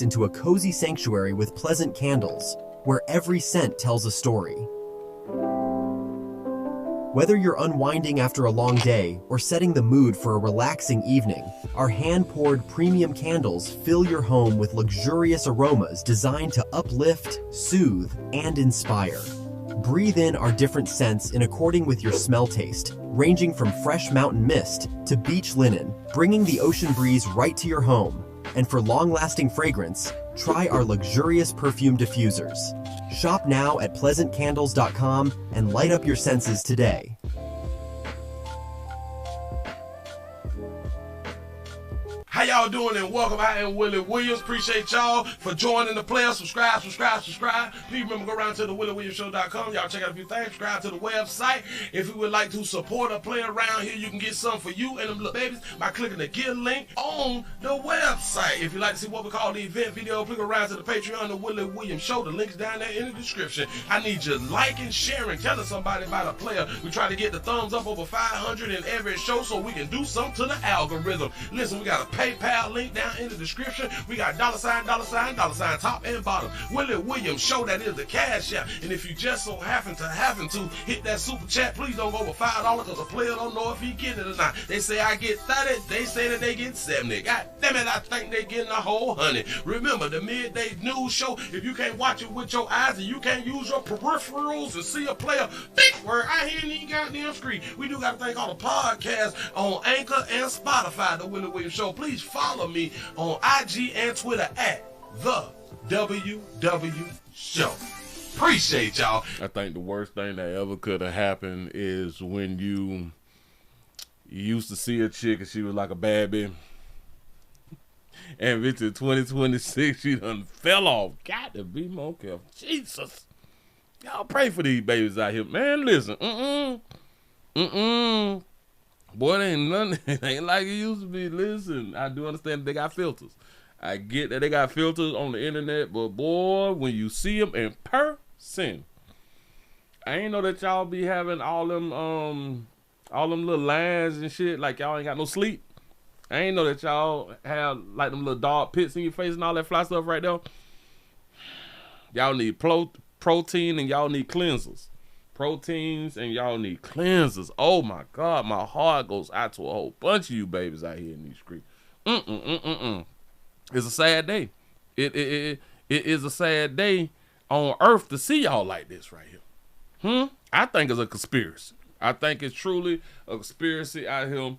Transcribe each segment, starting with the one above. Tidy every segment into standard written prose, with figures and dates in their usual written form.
nights into a cozy sanctuary with pleasant candles, where every scent tells a story. Whether you're unwinding after a long day or setting the mood for a relaxing evening, our hand-poured premium candles fill your home with luxurious aromas designed to uplift, soothe, and inspire. Breathe in our different scents in according with your smell taste, ranging from fresh mountain mist to beach linen, bringing the ocean breeze right to your home. And for long-lasting fragrance, try our luxurious perfume diffusers. Shop now at pleasantcandles.com and light up your senses today. How y'all doing, and welcome. I am Willie Williams. Appreciate y'all for joining the player. Subscribe. Please remember, go around to the WillieWilliamsShow.com. Y'all check out a few things. Subscribe to the website. If you would like to support a player around here, you can get something for you and them little babies by clicking the Get link on the website. If you'd like to see what we call the event video, click around to the Patreon, the Willie Williams Show. The link's down there in the description. I need you liking, sharing, telling somebody about a player. We try to get the thumbs up over 500 in every show so we can do something to the algorithm. Listen, we got a PayPal link down in the description. We got $, top and bottom. Willie Williams Show, that is the cash app. And if you just so happen to hit that super chat, please don't go over $5 because a player don't know if he getting it or not. They say I get 30, they say that they get 70. God damn it, I think they getting a whole 100. Remember, the midday news show, if you can't watch it with your eyes and you can't use your peripherals and see a player, big word, I hear it in the goddamn screen. We do got a thing called a podcast on Anchor and Spotify, the Willie Williams Show. Please follow me on IG and Twitter at the WW Show. Appreciate y'all. I think the worst thing that ever could have happened is when you used to see a chick and she was like a bad bitch, and bitch in 2026 she done fell off. Got to be more careful. Jesus. Y'all pray for these babies out here. Man, listen. Boy, it ain't nothing. It ain't like it used to be. Listen, I do understand they got filters. I get that they got filters on the internet, but boy, when you see them in person, I ain't know that y'all be having all them little lines and shit, like y'all ain't got no sleep. I ain't know that y'all have like them little dog pits in your face and all that fly stuff right there. Y'all need protein and y'all need cleansers. Proteins and y'all need cleansers. Oh my God, my heart goes out to a whole bunch of you babies out here in these streets. It's a sad day. It is a sad day on earth to see y'all like this right here. I think it's a conspiracy. I think it's truly a conspiracy out here.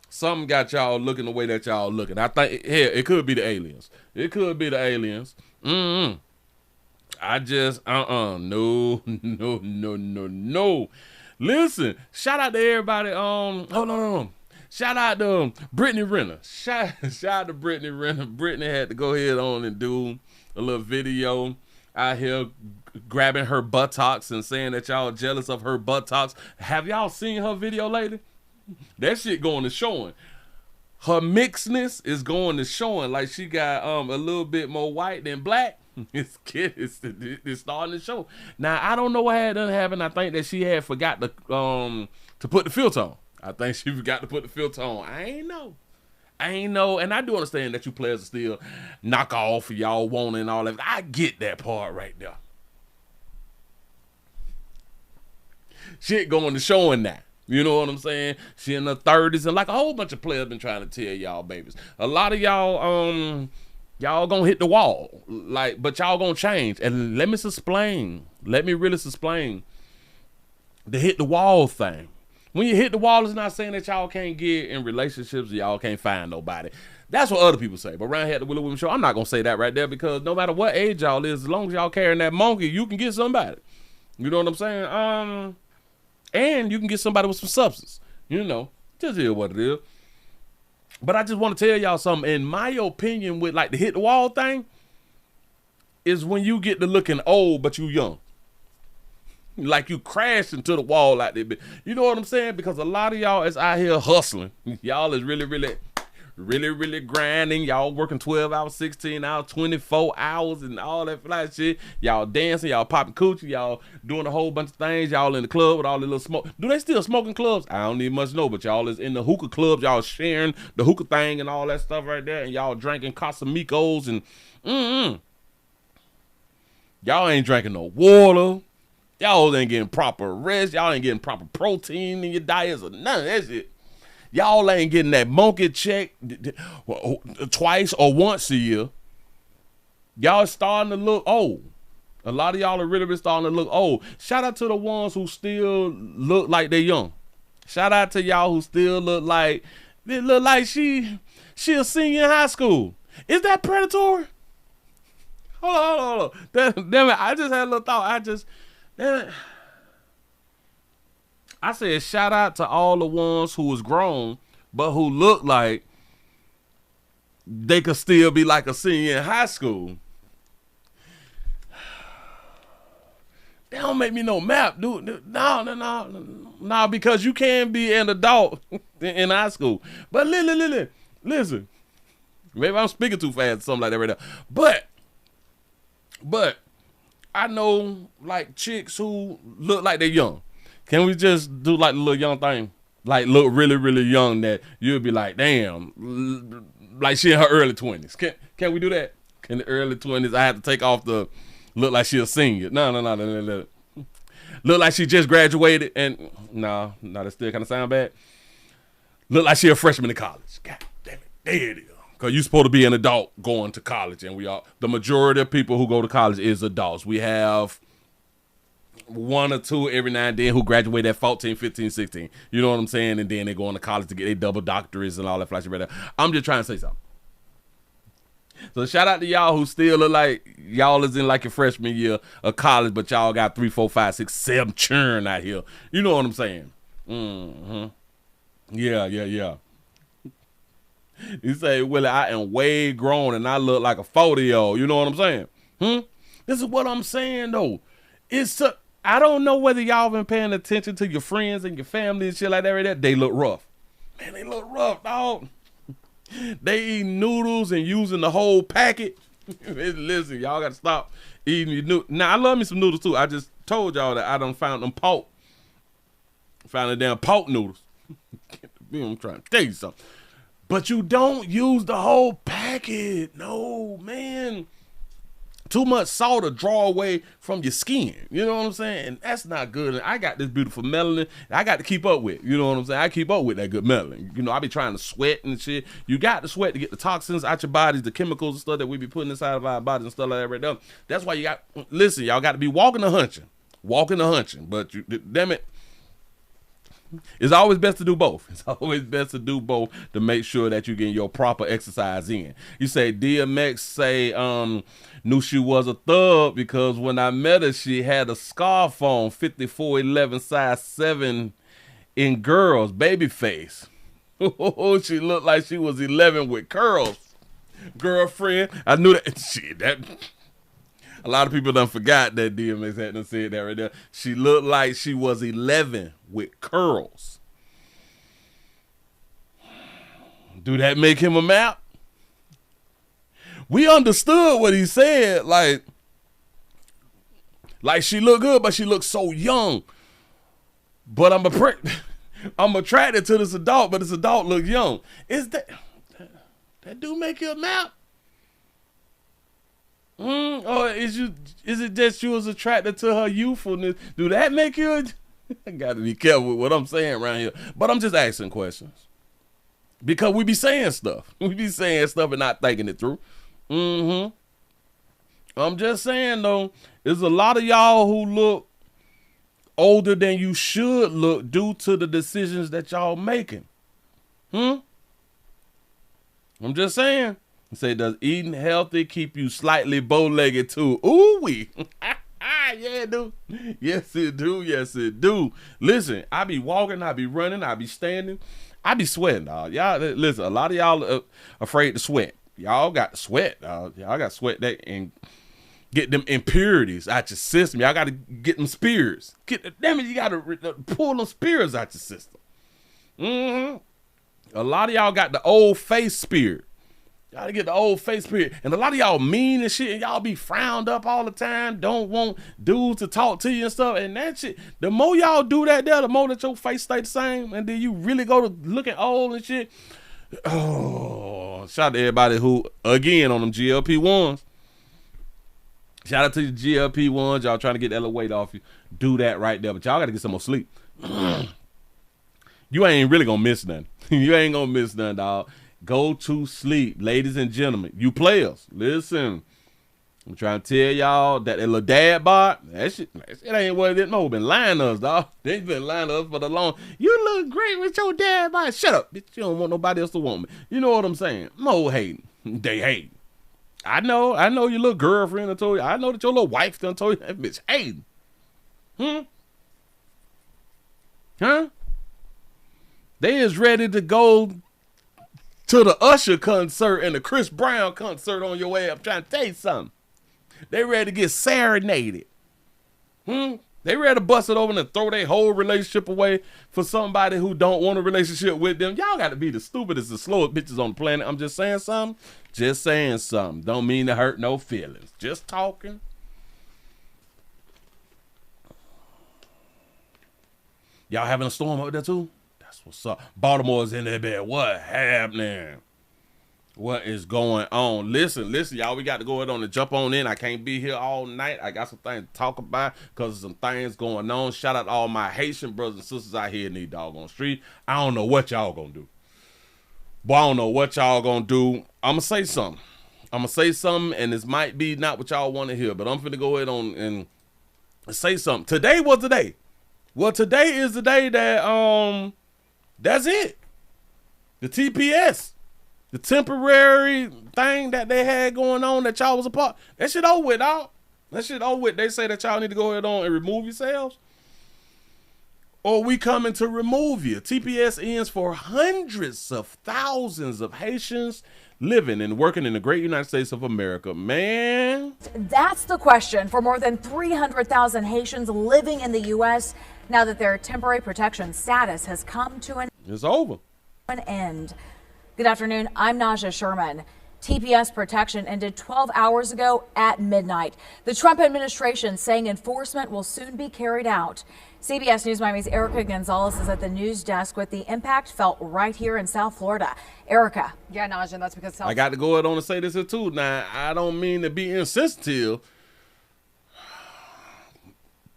Something got y'all looking the way that y'all looking. I think it could be the aliens. It could be the aliens. I just, no. Listen, shout out to everybody. Hold on. Shout out to Brittany Renner. Shout out to Brittany Renner. Brittany had to go ahead on and do a little video out here grabbing her buttocks and saying that y'all jealous of her buttocks. Have y'all seen her video lately? That shit going to showing. Her mixedness is going to showing. Like she got a little bit more white than black. It's starting to show. Now I don't know what had done happen. I think that she had forgot to put the filter on. I think she forgot to put the filter on. I ain't know. And I do understand that you players are still knock off y'all want and all that. I get that part right there. Shit going to showing now. You know what I'm saying? She in her 30s, and like a whole bunch of players been trying to tell y'all babies. A lot of y'all y'all gonna hit the wall, like, but y'all gonna change. And let me really explain the hit the wall thing. When you hit the wall, it's not saying that y'all can't get in relationships, y'all can't find nobody. That's what other people say. But around here at the Willie Williams Show, I'm not gonna say that right there, because no matter what age y'all is, as long as y'all carrying that monkey, you can get somebody. You know what I'm saying? And you can get somebody with some substance. You know, just hear what it is. But I just want to tell y'all something. In my opinion, with like the hit the wall thing, is when you get to looking old, but you young. Like you crash into the wall like that. You know what I'm saying? Because a lot of y'all is out here hustling. Y'all is really really, really grinding. Y'all working 12 hours, 16 hours, 24 hours, and all that fly shit. Y'all dancing, y'all popping coochie, y'all doing a whole bunch of things. Y'all in the club with all the little smoke. Do they still smoking clubs? I don't need much know, but y'all is in the hookah clubs. Y'all sharing the hookah thing and all that stuff right there, and y'all drinking Casamigos and Y'all ain't drinking no water. Y'all ain't getting proper rest. Y'all ain't getting proper protein in your diets or none of that shit. Y'all ain't getting that monkey check twice or once a year. Y'all starting to look old. A lot of y'all are really starting to look old. Shout out to the ones who still look like they're young. Shout out to y'all who still look like she a senior in high school. Is that predatory? Hold on. Damn it, I just had a little thought. Damn it. I said shout out to all the ones who was grown, but who look like they could still be like a senior in high school. They don't make me no map, dude. No, because you can be an adult in high school. But listen. Maybe I'm speaking too fast or something like that right now. But I know like chicks who look like they're young. Can we just do like the little young thing? Like look really, really young that you'll be like, damn, like she in her early 20s. Can we do that? In the early 20s, I have to take off the look like she a senior. No. Look like she just graduated and no, that still kind of sound bad. Look like she a freshman in college. God damn it, there it is. Because you're supposed to be an adult going to college, and the majority of people who go to college is adults. We have one or two every now and then who graduate at 14, 15, 16. You know what I'm saying? And then they go on to college to get their double doctorates and all that flashy right there. I'm just trying to say something. So shout out to y'all who still look like y'all is in like your freshman year of college, but y'all got 3, 4, 5, 6, 7 churn out here. You know what I'm saying? Yeah. You say, Willie, I am way grown and I look like a 40-year-old. You know what I'm saying? This is what I'm saying, though. I don't know whether y'all been paying attention to your friends and your family and shit like that right there. They look rough. Man, they look rough, dog. They eat noodles and using the whole packet. Listen, y'all got to stop eating your noodles. Now, I love me some noodles, too. I just told y'all that I done found them pork. Found the damn pork noodles. I'm trying to tell you something. But you don't use the whole packet. No, man. Too much salt to draw away from your skin. You know what I'm saying? And that's not good. And I got this beautiful melanin I got to keep up with. You know what I'm saying? I keep up with that good melanin. You know, I be trying to sweat and shit. You got to sweat to get the toxins out your bodies, the chemicals and stuff that we be putting inside of our bodies and stuff like that right there. That's why y'all got to be walking or hunching. But damn it. It's always best to do both. It's always best to do both to make sure that you're getting your proper exercise in. You say DMX say knew she was a thug because when I met her, she had a scarf on, 5411 size 7 in girls, baby face. She looked like she was 11 with curls. Girlfriend, I knew that. Shit, that. A lot of people done forgot that DMX hadn't said that right there. She looked like she was 11 with curls. Do that make him a map? We understood what he said. Like she looked good, but she looked so young. But I'm attracted to this adult, but this adult look young. Is that do make you a map? Or is it just you was attracted to her youthfulness? Do that make you I gotta be careful with what I'm saying around here. But I'm just asking questions. Because we be saying stuff. We be saying stuff and not thinking it through. I'm just saying though, there's a lot of y'all who look older than you should look due to the decisions that y'all making. I'm just saying. Say, does eating healthy keep you slightly bow-legged too? Ooh-wee. Yeah, it do. Yes, it do. Yes, it do. Listen, I be walking, I be running, I be standing. I be sweating, dog. Y'all, listen, a lot of y'all are afraid to sweat. Y'all got to sweat, dog. Y'all got to sweat that and get them impurities out your system. Y'all got to get them spears. Damn it, you got to pull them spears out your system. A lot of y'all got the old face spirit. Y'all get the old face spirit. And a lot of y'all mean and shit, and y'all be frowned up all the time. Don't want dudes to talk to you and stuff. And that shit, the more y'all do that there, the more that your face stay the same. And then you really go to looking old and shit. Oh, shout out to everybody who, again, on them GLP-1s. Shout out to the GLP-1s. Y'all trying to get that little weight off you. Do that right there. But y'all got to get some more sleep. You ain't really going to miss nothing. You ain't going to miss nothing, dog. Go to sleep, ladies and gentlemen. You players, listen. I'm trying to tell y'all that little dad bod, that shit ain't what it is. No, been lying to us, dog. They been lying to us for the long. You look great with your dad bod. Shut up, bitch. You don't want nobody else to want me. You know what I'm saying? Mo hating. They hate. I know your little girlfriend done told you. I know that your little wife done told you that bitch hating. Huh? They is ready to go to the Usher concert and the Chris Brown concert on your way. I'm trying to tell you something. They ready to get serenaded. They ready to bust it open and throw their whole relationship away for somebody who don't want a relationship with them. Y'all got to be the stupidest and slowest bitches on the planet. I'm just saying something. Just saying something. Don't mean to hurt no feelings. Just talking. Y'all having a storm up there too? That's what's up. Baltimore's in their bed. What happening? What is going on? Listen, y'all. We got to go ahead on and jump on in. I can't be here all night. I got some things to talk about because there's some things going on. Shout out to all my Haitian brothers and sisters out here in these doggone street. I don't know what y'all gonna do. Boy, I don't know what y'all gonna do. I'm gonna say something. And this might be not what y'all want to hear, but I'm finna go ahead on and say something. Today was the day. Well, today is the day that that's it. The TPS. The temporary thing that they had going on that y'all was a part. That shit over with, dog. That shit over with. They say that y'all need to go ahead on and remove yourselves. Or we coming to remove you. TPS ends for hundreds of thousands of Haitians living and working in the great United States of America. Man. That's the question for more than 300,000 Haitians living in the U.S. now that their temporary protection status has come to an end. Good afternoon. I'm Naja Sherman. TPS protection ended 12 hours ago at midnight. The Trump administration saying enforcement will soon be carried out. CBS News Miami's Erica Gonzalez is at the news desk with the impact felt right here in South Florida. Erica. Yeah, Naja, that's because I got to go ahead on and say this here too. Now, I don't mean to be insensitive,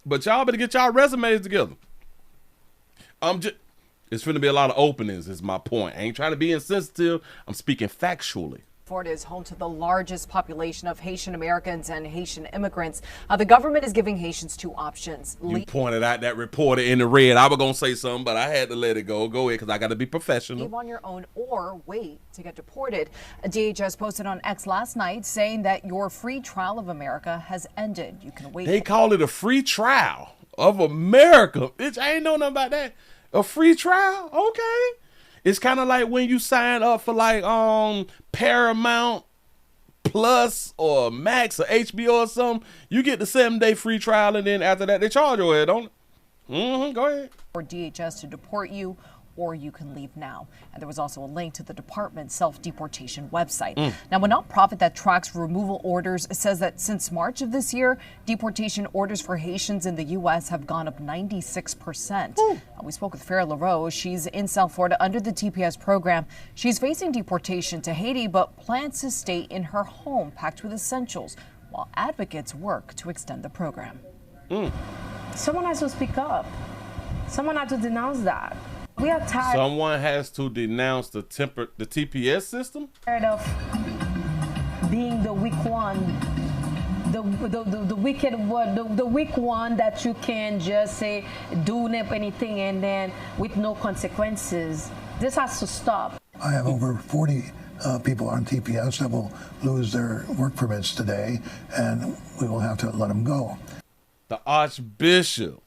but y'all better get y'all resumes together. It's going to be a lot of openings is my point. I ain't trying to be insensitive. I'm speaking factually. Florida is home to the largest population of Haitian Americans and Haitian immigrants. The government is giving Haitians two options. You pointed out that reporter in the red. I was going to say something, but I had to let it go. Go ahead, because I got to be professional. Leave on your own or wait to get deported. DHS posted on X last night saying that your free trial of America has ended. You can wait. They call it a free trial of America. Bitch, I ain't know nothing about that. A free trial? Okay. It's kind of like when you sign up for like Paramount Plus or Max or HBO or something. You get the 7-day free trial, and then after that they charge your head, don't it? Go ahead. For DHS to deport you, or you can leave now. And there was also a link to the department's self-deportation website. Now, a nonprofit that tracks removal orders says that since March of this year, deportation orders for Haitians in the U.S. have gone up 96%. We spoke with Farrah LaRose. She's in South Florida under the TPS program. She's facing deportation to Haiti, but plans to stay in her home packed with essentials while advocates work to extend the program. Someone has to speak up. Someone has to denounce that. We are tired. Someone has to denounce the TPS system? Tired of being the weak one, the wicked one, the weak one that you can just say, do anything and then with no consequences. This has to stop. I have over 40 people on TPS that will lose their work permits today, and we will have to let them go. The Archbishop,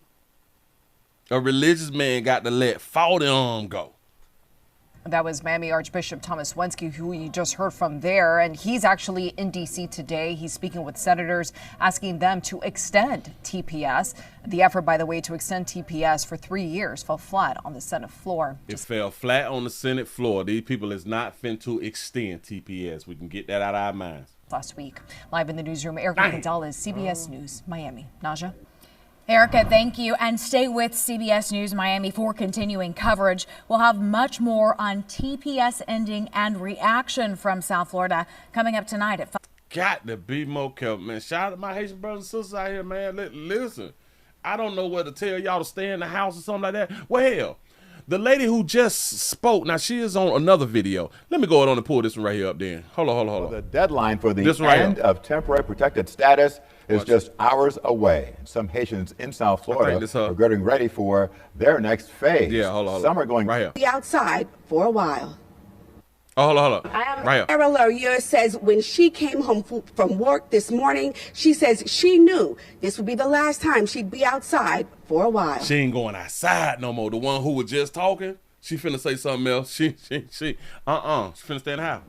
a religious man, got to let 40 of them go. That was Miami Archbishop Thomas Wensky, who you just heard from there. And he's actually in D.C. today. He's speaking with senators, asking them to extend TPS. The effort, by the way, to extend TPS for 3 years fell flat on the Senate floor. It fell flat on the Senate floor. These people is not fin to extend TPS. We can get that out of our minds. Last week. Live in the newsroom, Erica Gonzalez, CBS News, Miami. Naja? Erica, thank you. And stay with CBS News Miami for continuing coverage. We'll have much more on TPS ending and reaction from South Florida coming up tonight at 5. Got to be more careful, man. Shout out to my Haitian brothers and sisters out here, man. Listen, I don't know whether to tell y'all to stay in the house or something like that. Well, hell, the lady who just spoke, now she is on another video. Let me go on and pull this one right here up then. Hold on. The deadline for the right end of temporary protected status is just hours away. Some Haitians in South Florida are getting ready for their next phase. Yeah, hold on. Some are going right here. Be outside for a while. Oh, hold on. Right here. Sarah Laurier says when she came home from work this morning, she says she knew this would be the last time she'd be outside for a while. She ain't going outside no more. The one who was just talking, she finna say something else. She finna stay in the house.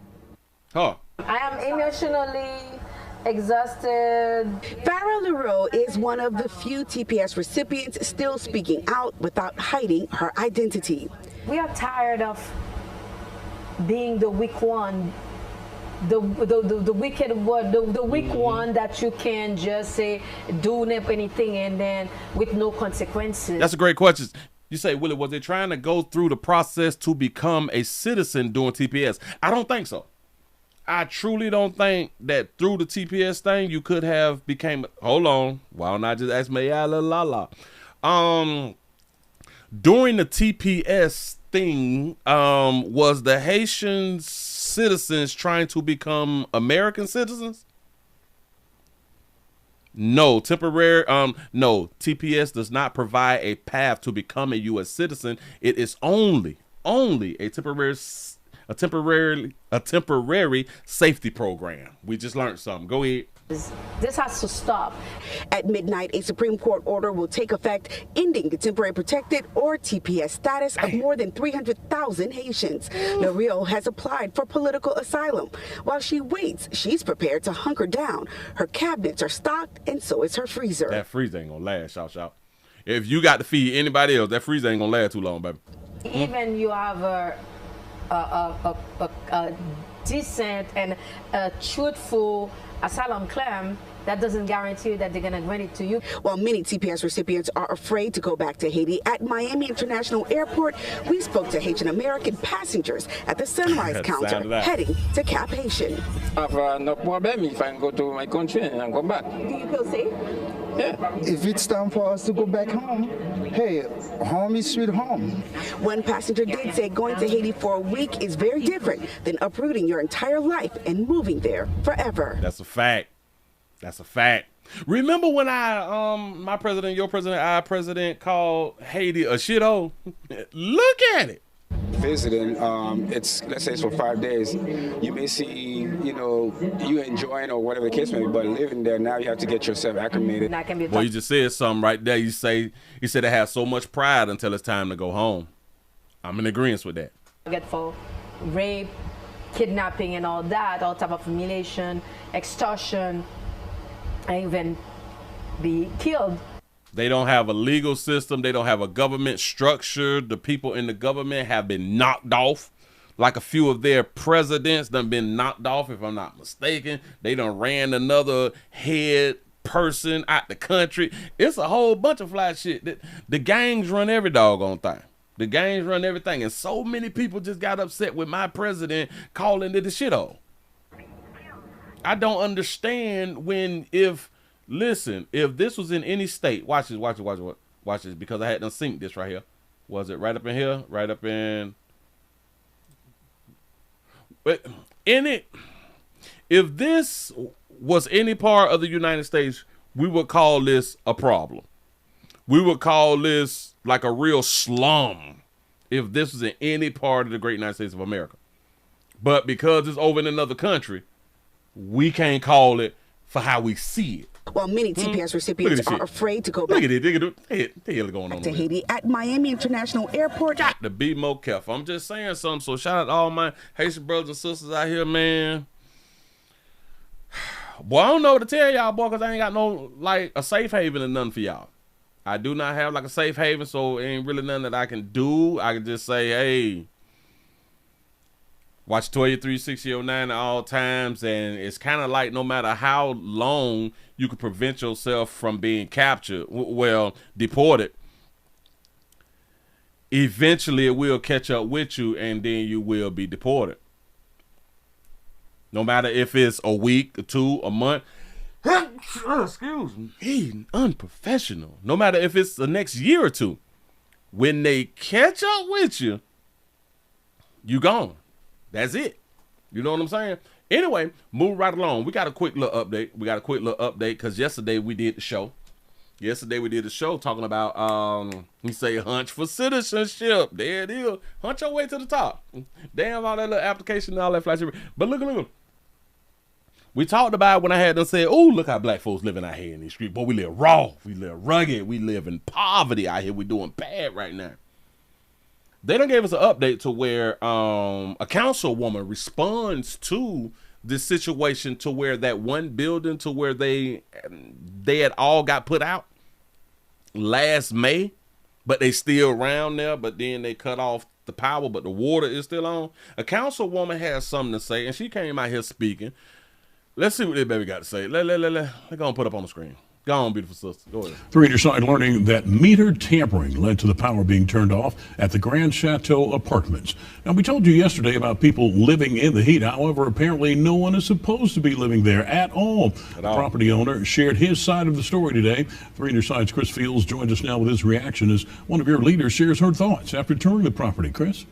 Huh. I am emotionally exhausted. Farrah Leroux is one of the few TPS recipients still speaking out without hiding her identity. We are tired of being the weak one, the wicked one, the weak one that you can just say do anything and then with no consequences. That's a great question. You say, Willie, was they trying to go through the process to become a citizen doing TPS? I don't think so. I truly don't think that through the TPS thing you could have became. Hold on, why don't I just ask me la? During the TPS thing, was the Haitian citizens trying to become American citizens? No, no, TPS does not provide a path to become a U.S. citizen. It is only a temporary safety program. We just learned something. Go ahead. This has to stop. At midnight, a Supreme Court order will take effect, ending the temporary protected or TPS status of more than 300,000 Haitians. L'Oreal has applied for political asylum. While she waits, she's prepared to hunker down. Her cabinets are stocked, and so is her freezer. That freezer ain't gonna last, shout. If you got to feed anybody else, that freezer ain't gonna last too long, baby. Even you have a decent and truthful asylum claim, that doesn't guarantee that they're going to grant it to you. While many TPS recipients are afraid to go back to Haiti, at Miami International Airport, we spoke to Haitian American passengers at the Sunrise counter heading to Cap Haitian. I have no problem if I can go to my country and go back. Do you feel safe? Yeah. If it's time for us to go back home, hey, home is sweet home. One passenger did say going to Haiti for a week is very different than uprooting your entire life and moving there forever. That's a fact. That's a fact. Remember when my president, your president, our president called Haiti a shithole? Look at it. Visiting, let's say it's for 5 days. You may see, you enjoying or whatever the case may be, but living there now you have to get yourself acclimated. Well, you just said something right there. You said they have so much pride until it's time to go home. I'm in agreement with that. Get for rape, kidnapping, and all that, all type of humiliation, extortion, and even be killed. They don't have a legal system. They don't have a government structure. The people in the government have been knocked off. Like a few of their presidents done been knocked off, if I'm not mistaken. They done ran another head person out the country. It's a whole bunch of fly shit. The gangs run every doggone thing. The gangs run everything. And so many people just got upset with my president calling it a shithole. I don't understand listen, if this was in any state, watch this, because I had to sync this right here. Was it right up in here? Right up in it. If this was any part of the United States, we would call this a problem. We would call this like a real slum if this was in any part of the great United States of America. But because it's over in another country, we can't call it for how we see it. While many TPS recipients are afraid to go back to Haiti at Miami International Airport. To be more careful. I'm just saying something. So shout out to all my Haitian brothers and sisters out here, man. Boy, I don't know what to tell y'all, boy, because I ain't got no, like, a safe haven or nothing for y'all. I do not have, like, a safe haven, so it ain't really nothing that I can do. I can just say, hey, watch Toya 36009 at all times, and it's kind of like no matter how long you can prevent yourself from being captured, well, deported, eventually it will catch up with you, and then you will be deported. No matter if it's a week, or 2, a month. Excuse me. Unprofessional. No matter if it's the next year or 2. When they catch up with you, you gone. That's it. You know what I'm saying? Anyway, move right along. We got a quick little update. Because yesterday we did the show. Talking about, we say hunch for citizenship. There it is. Hunch your way to the top. Damn, all that little application and all that flashy. But look. We talked about when I had them say, oh, look how black folks living out here in these streets. Boy, we live raw. We live rugged. We live in poverty out here. We doing bad right now. They done gave us an update to where a councilwoman responds to this situation, to where that one building to where they had all got put out last May, but they still around there, but then they cut off the power, but the water is still on. A councilwoman has something to say, and she came out here speaking. Let's see what this baby got to say. Let's go and put up on the screen. Go on, beautiful sister. Go ahead. 3 Side learning that meter tampering led to the power being turned off at the Grand Chateau Apartments. Now, we told you yesterday about people living in the heat. However, apparently no one is supposed to be living there at all. The property owner shared his side of the story today. 3 Side's Chris Fields joins us now with his reaction as one of your leaders shares her thoughts after touring the property. Chris?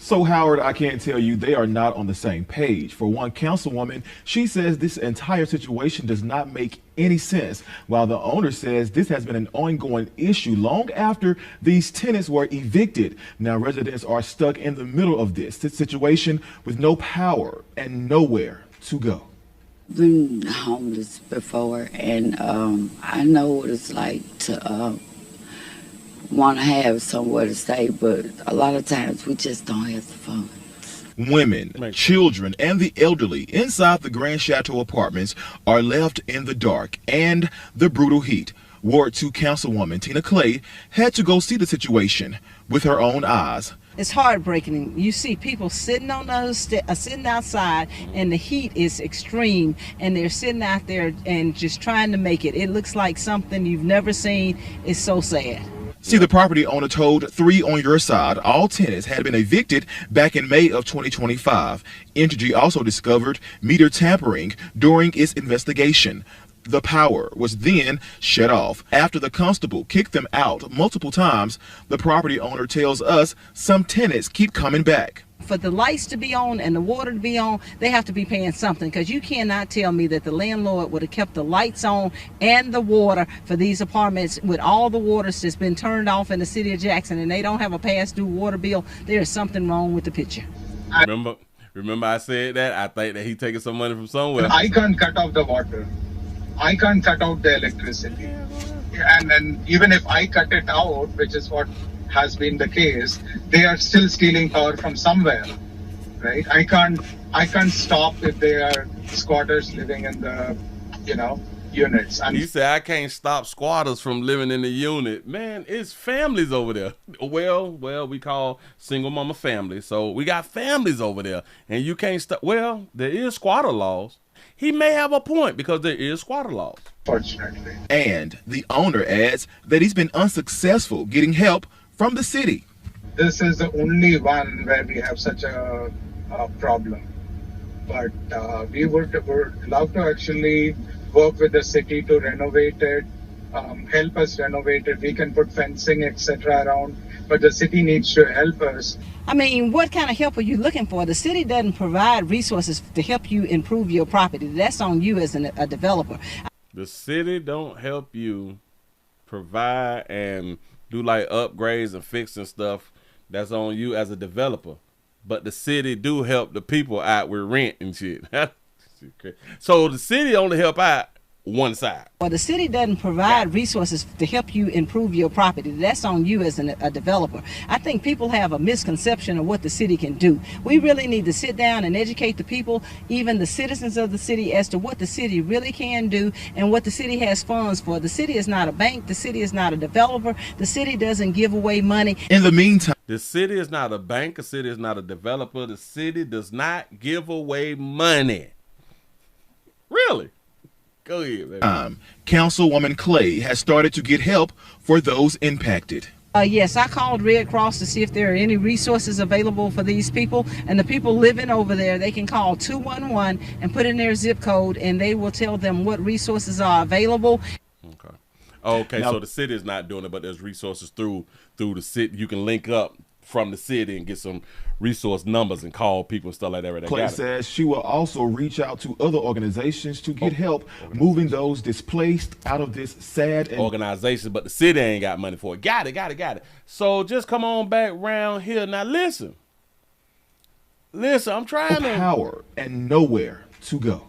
So, Howard, I can't tell you they are not on the same page. For one councilwoman, she says this entire situation does not make any sense, while the owner says this has been an ongoing issue long after these tenants were evicted. Now, residents are stuck in the middle of this situation with no power and nowhere to go. Been homeless before, and I know what it's like to want to have somewhere to stay, but a lot of times we just don't have the funds. Women, children, and the elderly inside the Grand Chateau Apartments are left in the dark and the brutal heat. Ward 2 Councilwoman Tina Clay had to go see the situation with her own eyes. It's heartbreaking. You see people sitting on those sitting outside, and the heat is extreme, and they're sitting out there and just trying to make it. It looks like something you've never seen. It's so sad. See, the property owner told 3 on Your Side all tenants had been evicted back in May of 2025. Entergy also discovered meter tampering during its investigation. The power was then shut off. After the constable kicked them out multiple times, the property owner tells us some tenants keep coming back. For the lights to be on and the water to be on, they have to be paying something, because you cannot tell me that the landlord would have kept the lights on and the water for these apartments with all the water that's been turned off in the city of Jackson, and they don't have a past-due water bill. There is something wrong with the picture. Remember I said that? I think that he taking some money from somewhere. I can't cut off the water. I can't cut out the electricity. And then even if I cut it out, which is what has been the case, they are still stealing power from somewhere, right? I can't stop if they are squatters living in the, units. And he said, I can't stop squatters from living in the unit. Man, it's families over there. Well, we call single mama family. So we got families over there, and you can't stop. Well, there is squatter laws. He may have a point, because there is squatter laws. Fortunately. And the owner adds that he's been unsuccessful getting help from the city. This is the only one where we have such a problem. But we would love to actually work with the city to renovate it, help us renovate it. We can put fencing, etc. around, but the city needs to help us. I mean, what kind of help are you looking for? The city doesn't provide resources to help you improve your property. That's on you as a developer. The city don't help you provide and do like upgrades and fixing stuff. That's on you as a developer. But the city do help the people out with rent and shit. So the city only help out one side. Well, the city doesn't provide resources to help you improve your property. That's on you as a developer. I think people have a misconception of what the city can do. We really need to sit down and educate the people, even the citizens of the city, as to what the city really can do and what the city has funds for. The city is not a bank. The city is not a developer. The city doesn't give away money. In the meantime, the city is not a bank. The city is not a developer. The city does not give away money. Really? Go ahead, baby. Councilwoman Clay has started to get help for those impacted. Yes, I called Red Cross to see if there are any resources available for these people. And the people living over there, they can call 211 and put in their zip code, and they will tell them what resources are available. Okay, now, so the city is not doing it, but there's resources through the city. You can link up from the city and get some resource numbers and call people and stuff like that. Clay says she will also reach out to other organizations to get help moving those displaced out of this sad organization, but the city ain't got money for it. Got it. So just come on back round here. Now listen, I'm trying to power and nowhere to go.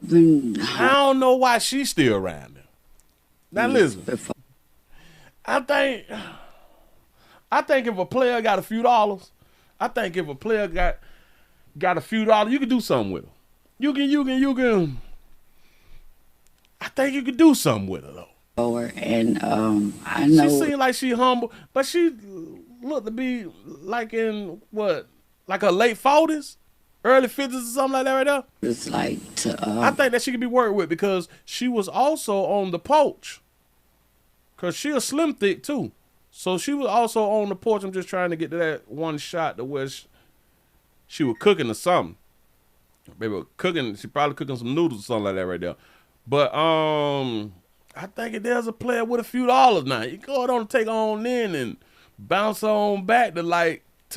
I don't know why she's still around there. Now listen, I think if a player got a few dollars, I think if a player got a few dollars, you can do something with her. You can. I think you could do something with her though. And I know she seemed like she humble, but she looked to be like in like her late 40s, early 50s or something like that right there. It's like I think that she could be worked with because she was also on the porch. Cause she a slim thick too. So she was also on the porch. I'm just trying to get to that one shot to where she was cooking or something. Maybe cooking. She probably cooking some noodles or something like that right there. But I think if there's a player with a few dollars now, you go on and take on in and bounce on back to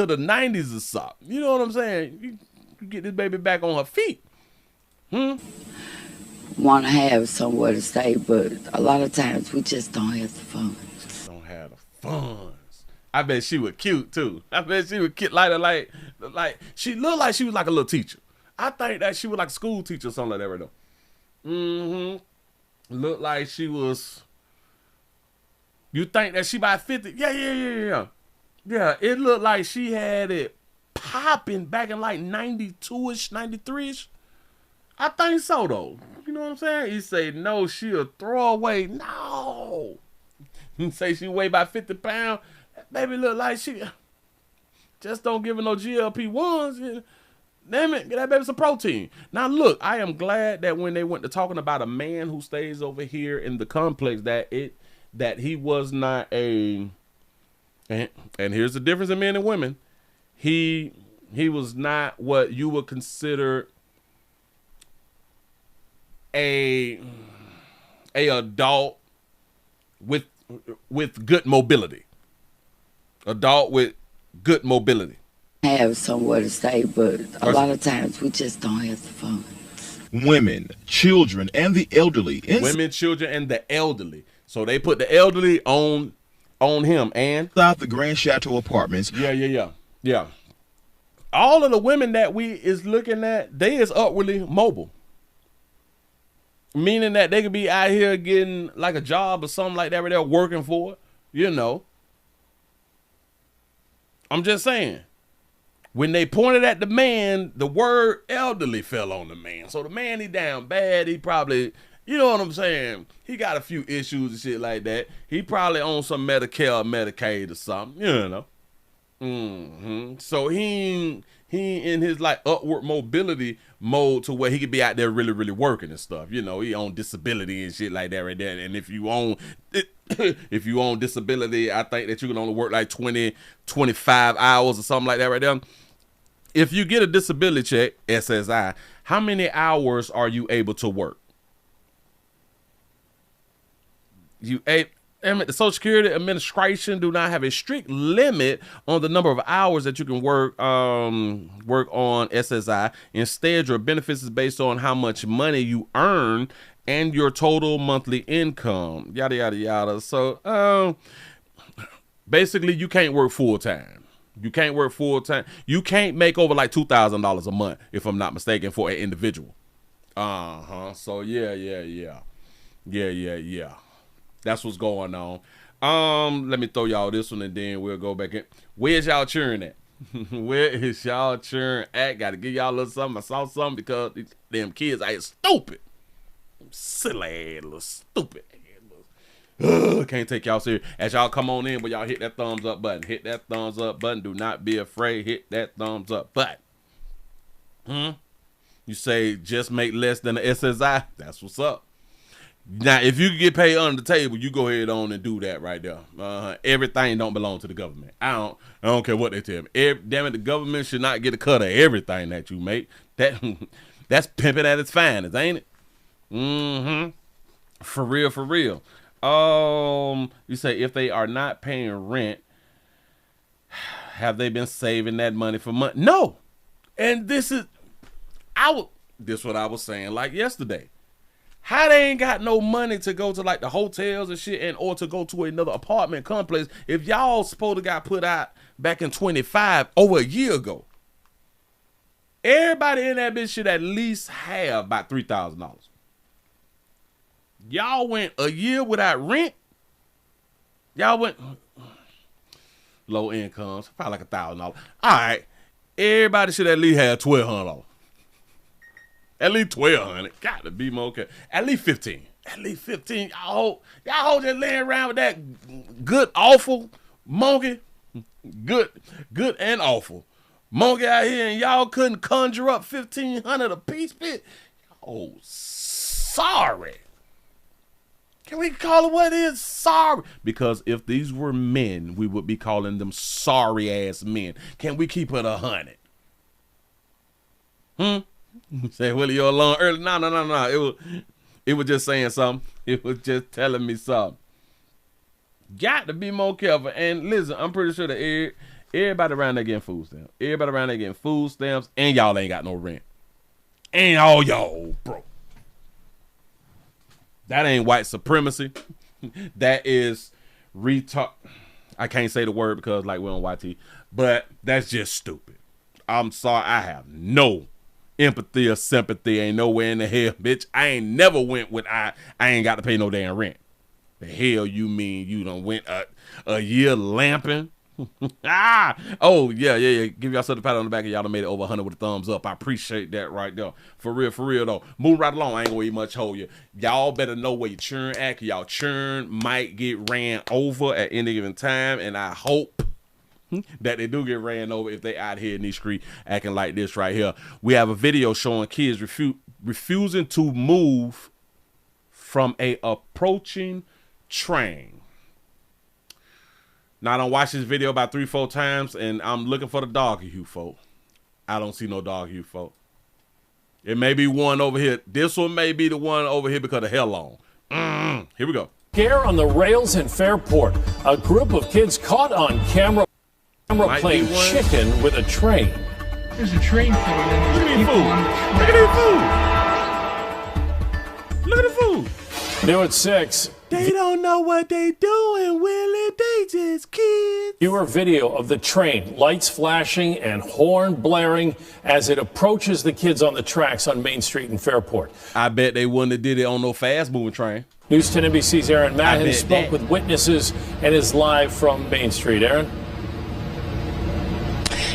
the 90s or something. You know what I'm saying? You get this baby back on her feet. Want to have somewhere to stay, but a lot of times we just don't have the funds. Funds. I bet she was cute too. I bet she was cute, like she looked like she was like a little teacher. I think that she was like a school teacher or something like that right now. Looked like she was. You think that she about 50? Yeah. Yeah, it looked like she had it popping back in like 92-ish, 93-ish. I think so though. You know what I'm saying? You say no, she a throwaway. No. You say she weigh about 50 pounds. That baby look like she just don't give her no GLP-1s. Damn it, get that baby some protein. Now look, I am glad that when they went to talking about a man who stays over here in the complex, that he was not a, and here's the difference in men and women. He was not what you would consider a adult with good mobility. Adult with good mobility. Have somewhere to stay, but a lot of times we just don't have the funds. Women, children, and the elderly. Women, children, and the elderly. So they put the elderly on him and inside the Grand Chateau apartments. Yeah. All of the women that we is looking at, they is upwardly mobile. Meaning that they could be out here getting like a job or something like that where they're working for it, you know. I'm just saying. When they pointed at the man, the word elderly fell on the man. So the man, he down bad. He probably, you know what I'm saying? He got a few issues and shit like that. He probably on some Medicare or Medicaid or something, you know. So he in his like upward mobility mode to where he could be out there really, really working and stuff. You know, he on disability and shit like that right there. And if you own disability, I think that you can only work like 20, 25 hours or something like that right there. If you get a disability check, SSI, how many hours are you able to work? The Social Security Administration do not have a strict limit on the number of hours that you can work on SSI. Instead, your benefits is based on how much money you earn and your total monthly income. Yada, yada, yada. So basically, you can't work full time. You can't work full time. You can't make over like $2,000 a month, if I'm not mistaken, for an individual. So yeah. Yeah. That's what's going on. Let me throw y'all this one and then we'll go back in. Where's y'all cheering at? Where is y'all cheering at? Gotta give y'all a little something. I saw something because them kids are stupid. Silly little stupid. Can't take y'all serious. As y'all come on in, but y'all hit that thumbs up button. Hit that thumbs up button. Do not be afraid. Hit that thumbs up button. You say just make less than the SSI. That's what's up. Now, if you can get paid under the table, you go ahead on and do that right there. Everything don't belong to the government. I don't care what they tell me. Damn it, the government should not get a cut of everything that you make. That's pimping at its finest, ain't it? For real. You say if they are not paying rent, have they been saving that money for money? No. And this is what I was saying like yesterday. How they ain't got no money to go to like the hotels and shit or to go to another apartment complex if y'all supposed to got put out back in 25 over a year ago. Everybody in that bitch should at least have about $3,000. Y'all went a year without rent. Y'all went low incomes, probably like $1,000. All right, everybody should at least have $1,200. At least $1,200. Got to be more. At least $1,500. At least $1,500. Y'all just laying around with that good, awful monkey. Good and awful monkey out here, and y'all couldn't conjure up $1,500 a piece. Oh, sorry. Can we call it what it is? Sorry. Because if these were men, we would be calling them sorry ass men. Can we keep it 100? Say, Willie, you're alone early. No. It was just saying something. It was just telling me something. Got to be more careful. And listen, I'm pretty sure that everybody around there getting food stamps. Everybody around there getting food stamps, and y'all ain't got no rent. And all y'all broke. That ain't white supremacy. That is retard. I can't say the word because like we're on YT, but that's just stupid. I'm sorry. I have no empathy or sympathy. Ain't nowhere in the hell, bitch. I ain't never went with I ain't got to pay no damn rent. The hell you mean you done went a year lamping? Oh yeah. Give y'all a pat on the back and y'all done made it over 100 with a thumbs up. I appreciate that right there. For real though. Move right along. I ain't gonna eat much hold you. Y'all better know where your churn at. Y'all churn might get ran over at any given time, and I hope that they do get ran over if they out here in these streets acting like this right here. We have a video showing kids refusing to move from a approaching train. Now, I don't watch this video about 3-4 times, and I'm looking for the dog hue, folk. I don't see no dog hue, folk. It may be one over here. This one may be the one over here because of hell long. Here we go. Scare on the rails in Fairport. A group of kids caught on camera playing chicken with a train. There's a train coming in. Look at these food. Look at the food. New at 6. They don't know what they doing, Willie. They just kids. Viewer video of the train, lights flashing and horn blaring as it approaches the kids on the tracks on Main Street in Fairport. I bet they wouldn't have did it on no fast-moving train. News 10 NBC's Aaron Madden spoke with witnesses and is live from Main Street. Aaron?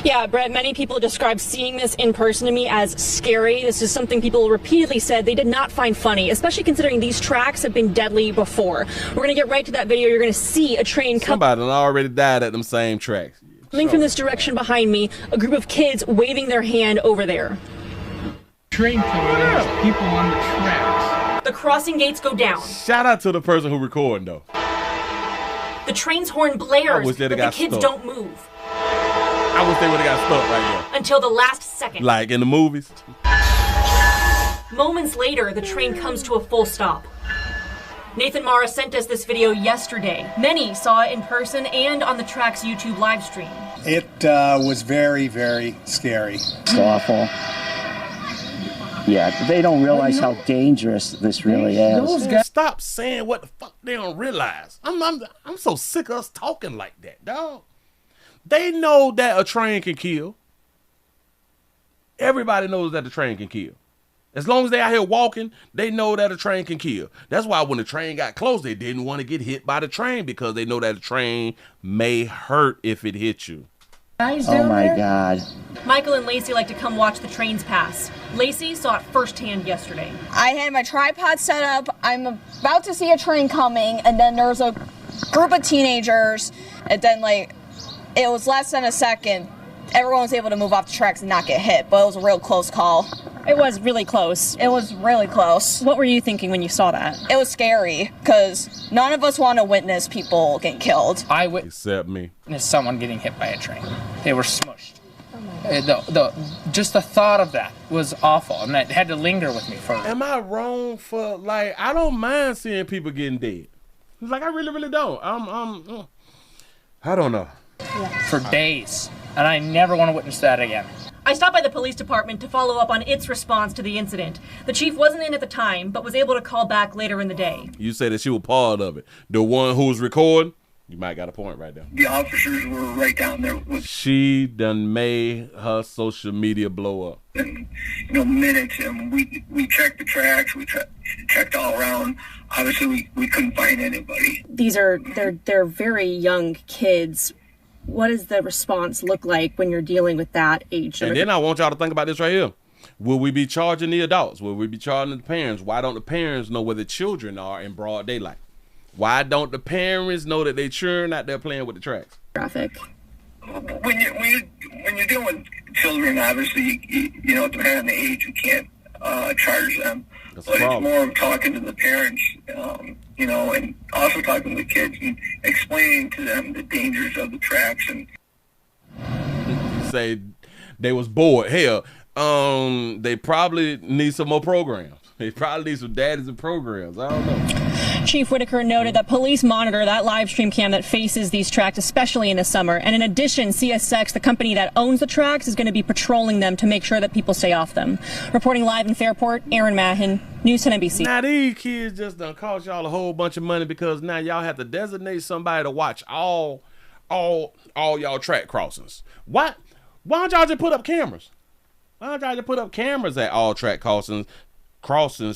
Yeah, Brett, many people describe seeing this in person to me as scary. This is something people repeatedly said they did not find funny, especially considering these tracks have been deadly before. We're going to get right to that video. You're going to see a train Somebody already died at them same tracks. Coming from this direction behind me, a group of kids waving their hand over there. Train coming in, people on the tracks. The crossing gates go down. Shout out to the person who recording, though. The train's horn blares, but the kids don't move. I wish they would have got stuck right there. Until the last second. Like in the movies. Moments later, the train comes to a full stop. Nathan Mara sent us this video yesterday. Many saw it in person and on the Tracks YouTube live stream. It was very, very scary. It's awful. Yeah, they don't realize how dangerous this really is. Stop saying what the fuck they don't realize. I'm so sick of us talking like that, dog. They know that a train can kill. Everybody knows that the train can kill. As long as they out here walking, they know that a train can kill. That's why when the train got close, they didn't want to get hit by the train because they know that the train may hurt if it hits you. Oh my God. Michael and Lacey like to come watch the trains pass. Lacey saw it firsthand yesterday. I had my tripod set up. I'm about to see a train coming, and then there's a group of teenagers, and then like it was less than a second. Everyone was able to move off the tracks and not get hit, but it was a real close call. It was really close. It was really close. What were you thinking when you saw that? It was scary because none of us want to witness people getting killed. Except me. Witnessed someone getting hit by a train. They were smushed. Just the thought of that was awful, and that had to linger with me for. Am I wrong for like? I don't mind seeing people getting dead. Like I really don't. I don't know. For days, and I never want to witness that again. I stopped by the police department to follow up on its response to the incident. The chief wasn't in at the time, but was able to call back later in the day. You say that she was part of it. The one who was recording, you might got a point right there. The officers were right down there with. She done made her social media blow up. In, minutes, and we checked the tracks. We checked all around. Obviously, we couldn't find anybody. They're very young kids. What does the response look like when you're dealing with that age? And then I want y'all to think about this right here. Will we be charging the adults? Will we be charging the parents? Why don't the parents know where the children are in broad daylight? Why don't the parents know that they children out there playing with the tracks? Traffic. When you're dealing with children, obviously, depending on the age, you can't charge them. That's but it's more of talking to the parents, and also talking to the kids and explaining to them the dangers of the tracks. And say they was bored. Hell, they probably need some more programs. They probably need some daddies and programs. I don't know. Chief Whitaker noted that police monitor that live stream cam that faces these tracks, especially in the summer. And in addition, CSX, the company that owns the tracks, is going to be patrolling them to make sure that people stay off them. Reporting live in Fairport, Aaron Mahin, News 10 NBC. Now these kids just done cost y'all a whole bunch of money because now y'all have to designate somebody to watch all y'all track crossings. Why don't y'all just put up cameras? Why don't y'all just put up cameras at all track crossings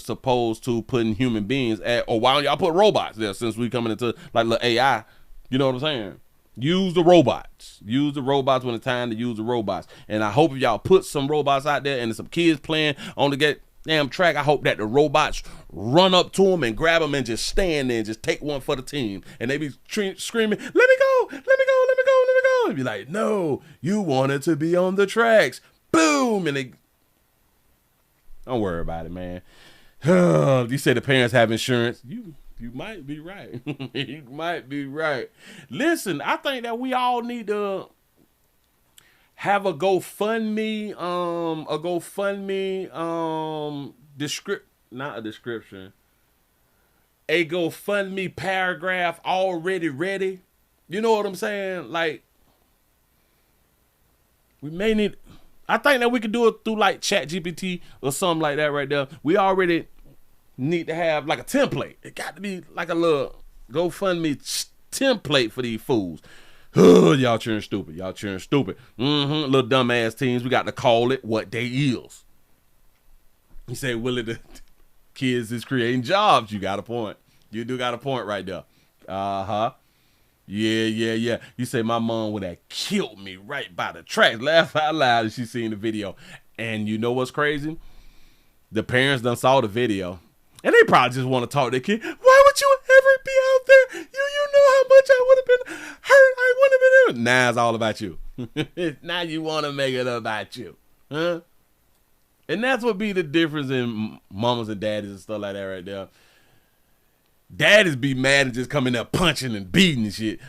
supposed to putting human beings at, or why don't y'all put robots there since we coming into like the AI, you know what I'm saying? Use the robots when it's time to use the robots. And I hope if y'all put some robots out there and there's some kids playing on the damn track, I hope that the robots run up to them and grab them and just stand there and just take one for the team. And they be screaming, let me go, let me go, let me go, let me go. And be like, no, you wanted to be on the tracks. Boom. And they, don't worry about it, man. You say the parents have insurance. You might be right. You might be right. Listen, I think that we all need to have a GoFundMe a GoFundMe paragraph already ready. You know what I'm saying? Like, we may need. I think that we could do it through like ChatGPT or something like that right there. We already need to have like a template. It got to be like a little GoFundMe template for these fools. Y'all cheering stupid. Y'all cheering stupid. Little dumbass teams. We got to call it what they is. You say, Willie, the kids is creating jobs. You got a point. You do got a point right there. Yeah. You say my mom would have killed me right by the tracks. Laugh out loud as she seen the video. And you know what's crazy? The parents done saw the video. And they probably just want to talk to their kid. Why would you ever be out there? You know how much I would have been hurt. I wouldn't have been there. Now it's all about you. Now you want to make it about you. Huh? And that's what be the difference in mamas and daddies and stuff like that right there. Daddies be mad and just coming there punching and beating and shit.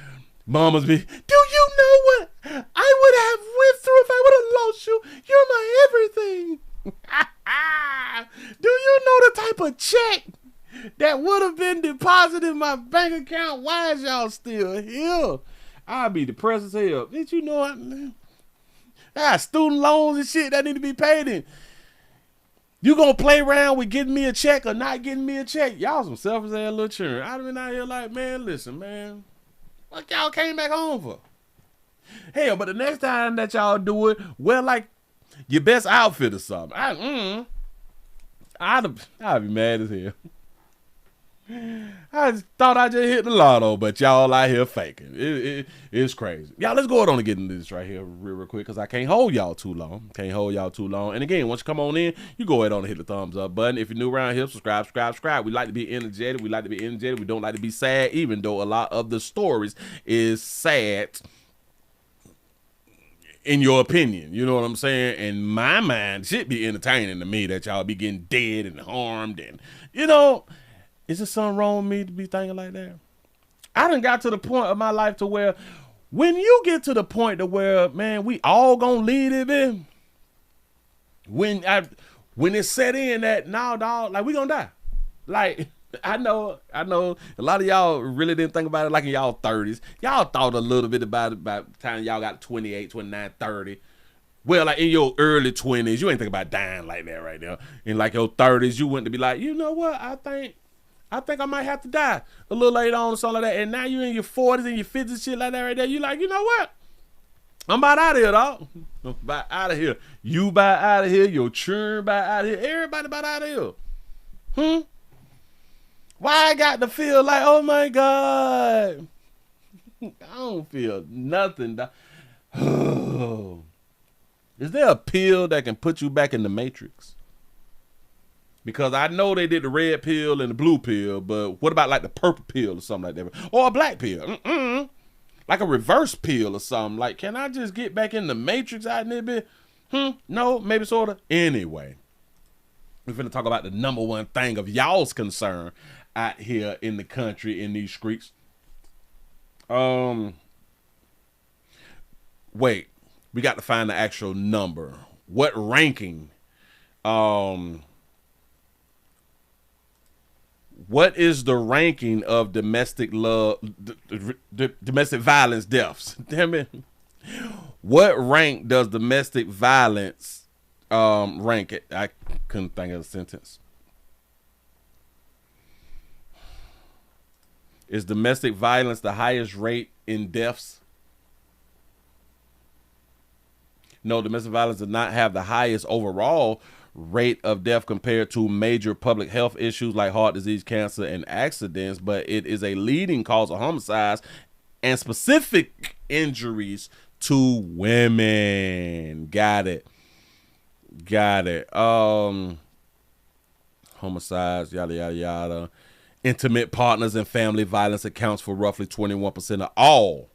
Mamas be, do you know what I would have went through if I would have lost you? You're my everything. Do you know the type of check that would have been deposited in my bank account? Why is y'all still here? I'd be depressed as hell. Did you know I got student loans and shit that need to be paid in? You gonna play around with getting me a check or not getting me a check? Y'all some selfish ass little children. I've been out here like, man, listen, man. What y'all came back home for? Hell, but the next time that y'all do it, wear like your best outfit or something. I'd be mad as hell. I thought I just hit the lotto, but y'all out here faking. It's crazy. Y'all, let's go ahead on and get into this right here real quick, because I can't hold y'all too long. And again, once you come on in, you go ahead on and hit the thumbs up button. If you're new around here, subscribe. We like to be energetic. We don't like to be sad, even though a lot of the stories is sad in your opinion. You know what I'm saying? In my mind, shit be entertaining to me that y'all be getting dead and harmed. And, you know, is there something wrong with me to be thinking like that? I done got to the point of my life to where when you get to the point to where, man, we all gonna leave it, man. When it's set in that, nah, dog, like, we gonna die. Like, I know a lot of y'all really didn't think about it like in y'all 30s. Y'all thought a little bit about it by the time y'all got 28, 29, 30. Well, like in your early 20s, you ain't think about dying like that right now. In like your 30s, you went to be like, you know what, I think I might have to die a little later on or something like that. And now you in your 40s and your 50s, shit like that right there. You like, you know what? I'm about out of here, dog. I'm about out of here. You about out of here. Your children about out of here. Everybody about out of here. Why I got to feel like, oh my God. I don't feel nothing, dog. Is there a pill that can put you back in the Matrix? Because I know they did the red pill and the blue pill, but what about like the purple pill or something like that? Or a black pill? Like a reverse pill or something. Like, can I just get back in the Matrix out in there bit? No, maybe sort of. Anyway, we're finna talk about the number one thing of y'all's concern out here in the country, in these streets. Wait, we got to find the actual number. What ranking? What is the ranking of domestic violence deaths? Damn it. What rank does domestic violence rank it? I couldn't think of a sentence. Is domestic violence the highest rate in deaths? No, domestic violence does not have the highest overall rate of death compared to major public health issues like heart disease, cancer, and accidents, but it is a leading cause of homicides and specific injuries to women. Got it. Homicides, yada, yada, yada. Intimate partners and family violence accounts for roughly 21% of all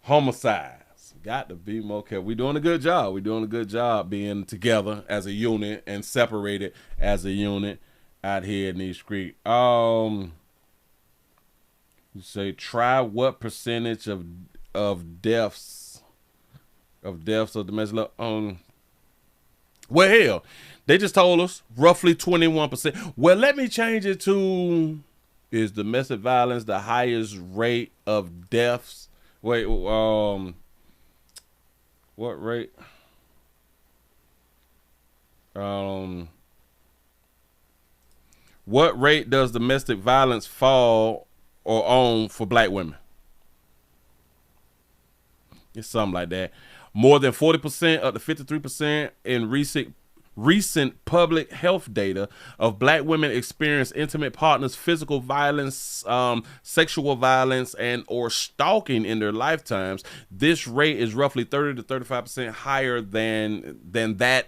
homicides. Got to be more careful. We're doing a good job. Being together as a unit and separated as a unit out here in these streets. You say, try what percentage of deaths of domestic well, hell, they just told us roughly 21%. Well, let me change it to, is domestic violence the highest rate of deaths? Wait, what rate? What rate does domestic violence fall or on for black women? It's something like that. More than 40%, up to 53% in recent public health data of black women experience intimate partners, physical violence, sexual violence, and or stalking in their lifetimes. This rate is roughly 30 to 35% higher than that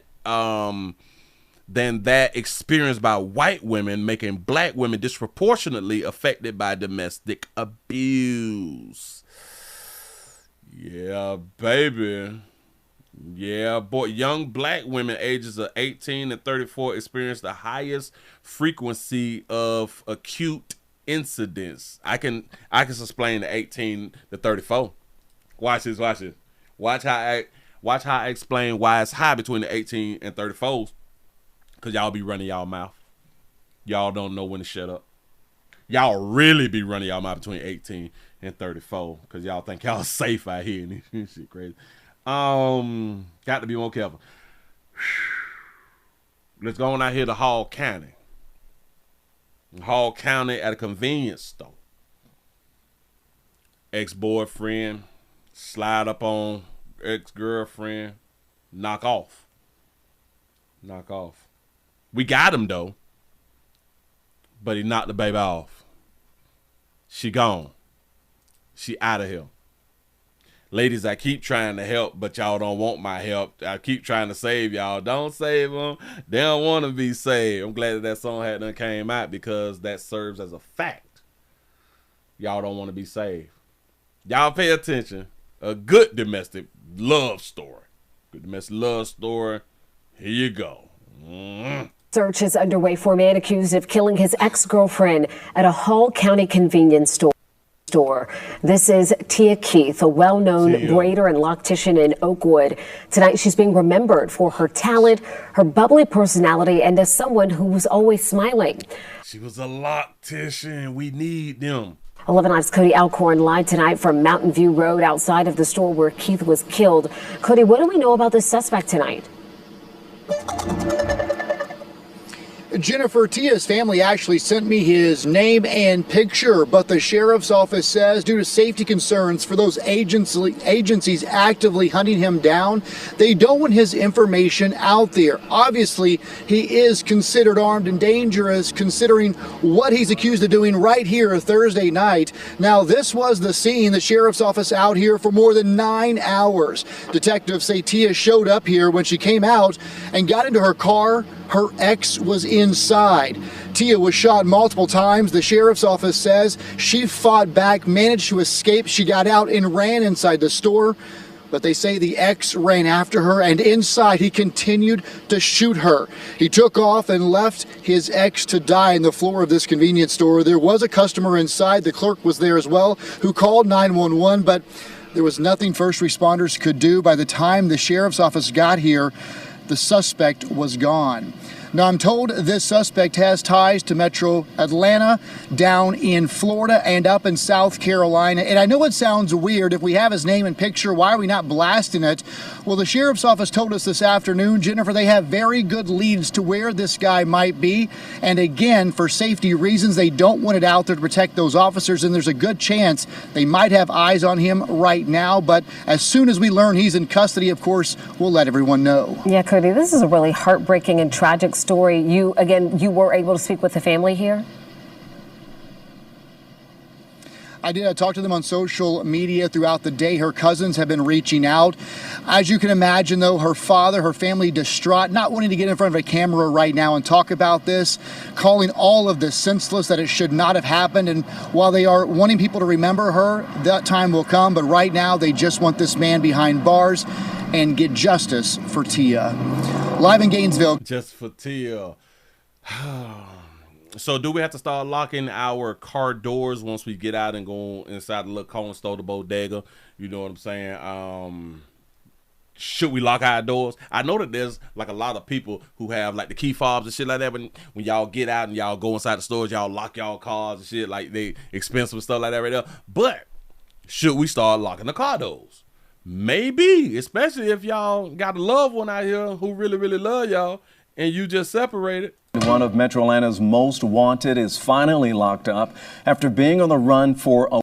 experienced by white women, making black women disproportionately affected by domestic abuse. Yeah, baby. Yeah, boy. Young black women ages of 18 and 34 experience the highest frequency of acute incidents. I can explain the 18 to 34. Watch this. Watch how I explain why it's high between the 18 and 34s. Cause y'all be running y'all mouth. Y'all don't know when to shut up. Y'all really be running y'all mouth between 18 and 34. Cause y'all think y'all safe out here and this shit crazy. Got to be more careful. Let's go on out here to Hall County. Hall County at a convenience store. Ex-boyfriend slide up on ex-girlfriend, knock off. Knock off. We got him, though. But he knocked the baby off. She gone. She out of here. Ladies, I keep trying to help, but y'all don't want my help. I keep trying to save y'all. Don't save them. They don't want to be saved. I'm glad that song had done came out because that serves as a fact. Y'all don't want to be saved. Y'all pay attention. A good domestic love story. Good domestic love story. Here you go. Search is underway for a man accused of killing his ex-girlfriend at a Hall County convenience store. This is Tia Keith, a well-known braider and loctician in Oakwood. Tonight, she's being remembered for her talent, her bubbly personality, and as someone who was always smiling. She was a loctician. We need them. 11 Live's Cody Alcorn live tonight from Mountain View Road outside of the store where Keith was killed. Cody, what do we know about this suspect tonight? Jennifer, Tia's family actually sent me his name and picture, but the sheriff's office says due to safety concerns for those agencies actively hunting him down, they don't want his information out there. Obviously, he is considered armed and dangerous considering what he's accused of doing right here Thursday night. Now, this was the scene, the sheriff's office out here for more than 9 hours. Detectives say Tia showed up here when she came out and got into her car. Her ex was inside. Tia was shot multiple times. The sheriff's office says she fought back, managed to escape. She got out and ran inside the store. But they say the ex ran after her, and inside he continued to shoot her. He took off and left his ex to die on the floor of this convenience store. There was a customer inside. The clerk was there as well, who called 911, but there was nothing first responders could do. By the time the sheriff's office got here, the suspect was gone. Now, I'm told this suspect has ties to Metro Atlanta, down in Florida, and up in South Carolina. And I know it sounds weird. If we have his name and picture, why are we not blasting it? Well, the sheriff's office told us this afternoon, Jennifer, they have very good leads to where this guy might be. And again, for safety reasons, they don't want it out there to protect those officers. And there's a good chance they might have eyes on him right now. But as soon as we learn he's in custody, of course, we'll let everyone know. Yeah, Cody, this is a really heartbreaking and tragic story. You were able to speak with the family here? I did. I talked to them on social media throughout the day. Her cousins have been reaching out. As you can imagine, though, her father, her family distraught, not wanting to get in front of a camera right now and talk about this, calling all of this senseless, that it should not have happened. And while they are wanting people to remember her, that time will come. But right now, they just want this man behind bars and get justice for Tia. Live in Gainesville. Just for Tia. So do we have to start locking our car doors once we get out and go inside the little corner store, the bodega? You know what I'm saying? Should we lock our doors? I know that there's like a lot of people who have like the key fobs and shit like that. When y'all get out and y'all go inside the stores, y'all lock y'all cars and shit, like they expensive and stuff like that right there. But should we start locking the car doors? Maybe, especially if y'all got a loved one out here who really, really love y'all and you just separated. One of Metro Atlanta's most wanted is finally locked up after being on the run for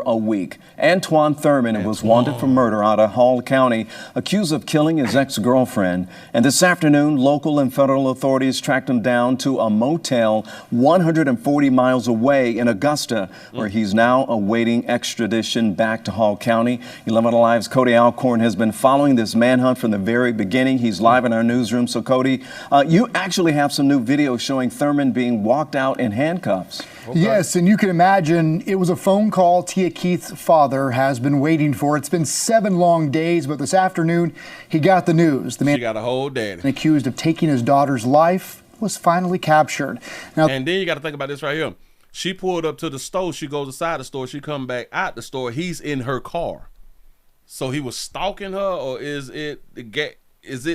a week. Antoine Thurman was wanted for murder out of Hall County, accused of killing his ex-girlfriend. And this afternoon, local and federal authorities tracked him down to a motel 140 miles away in Augusta, where he's now awaiting extradition back to Hall County. 11 Alive's Cody Alcorn has been following this manhunt from the very beginning. He's live in our newsroom. So, Cody, you actually have some new video showing Thurman being walked out in handcuffs. Okay. Yes, and you can imagine it was a phone call Tia Keith's father has been waiting for. It's been 7 long days, but this afternoon he got the news. The man, she got a whole day, accused of taking his daughter's life, was finally captured. Now, and then you got to think about this right here. She pulled up to the store. She goes inside the store. She come back out the store. He's in her car. So he was stalking her, or is it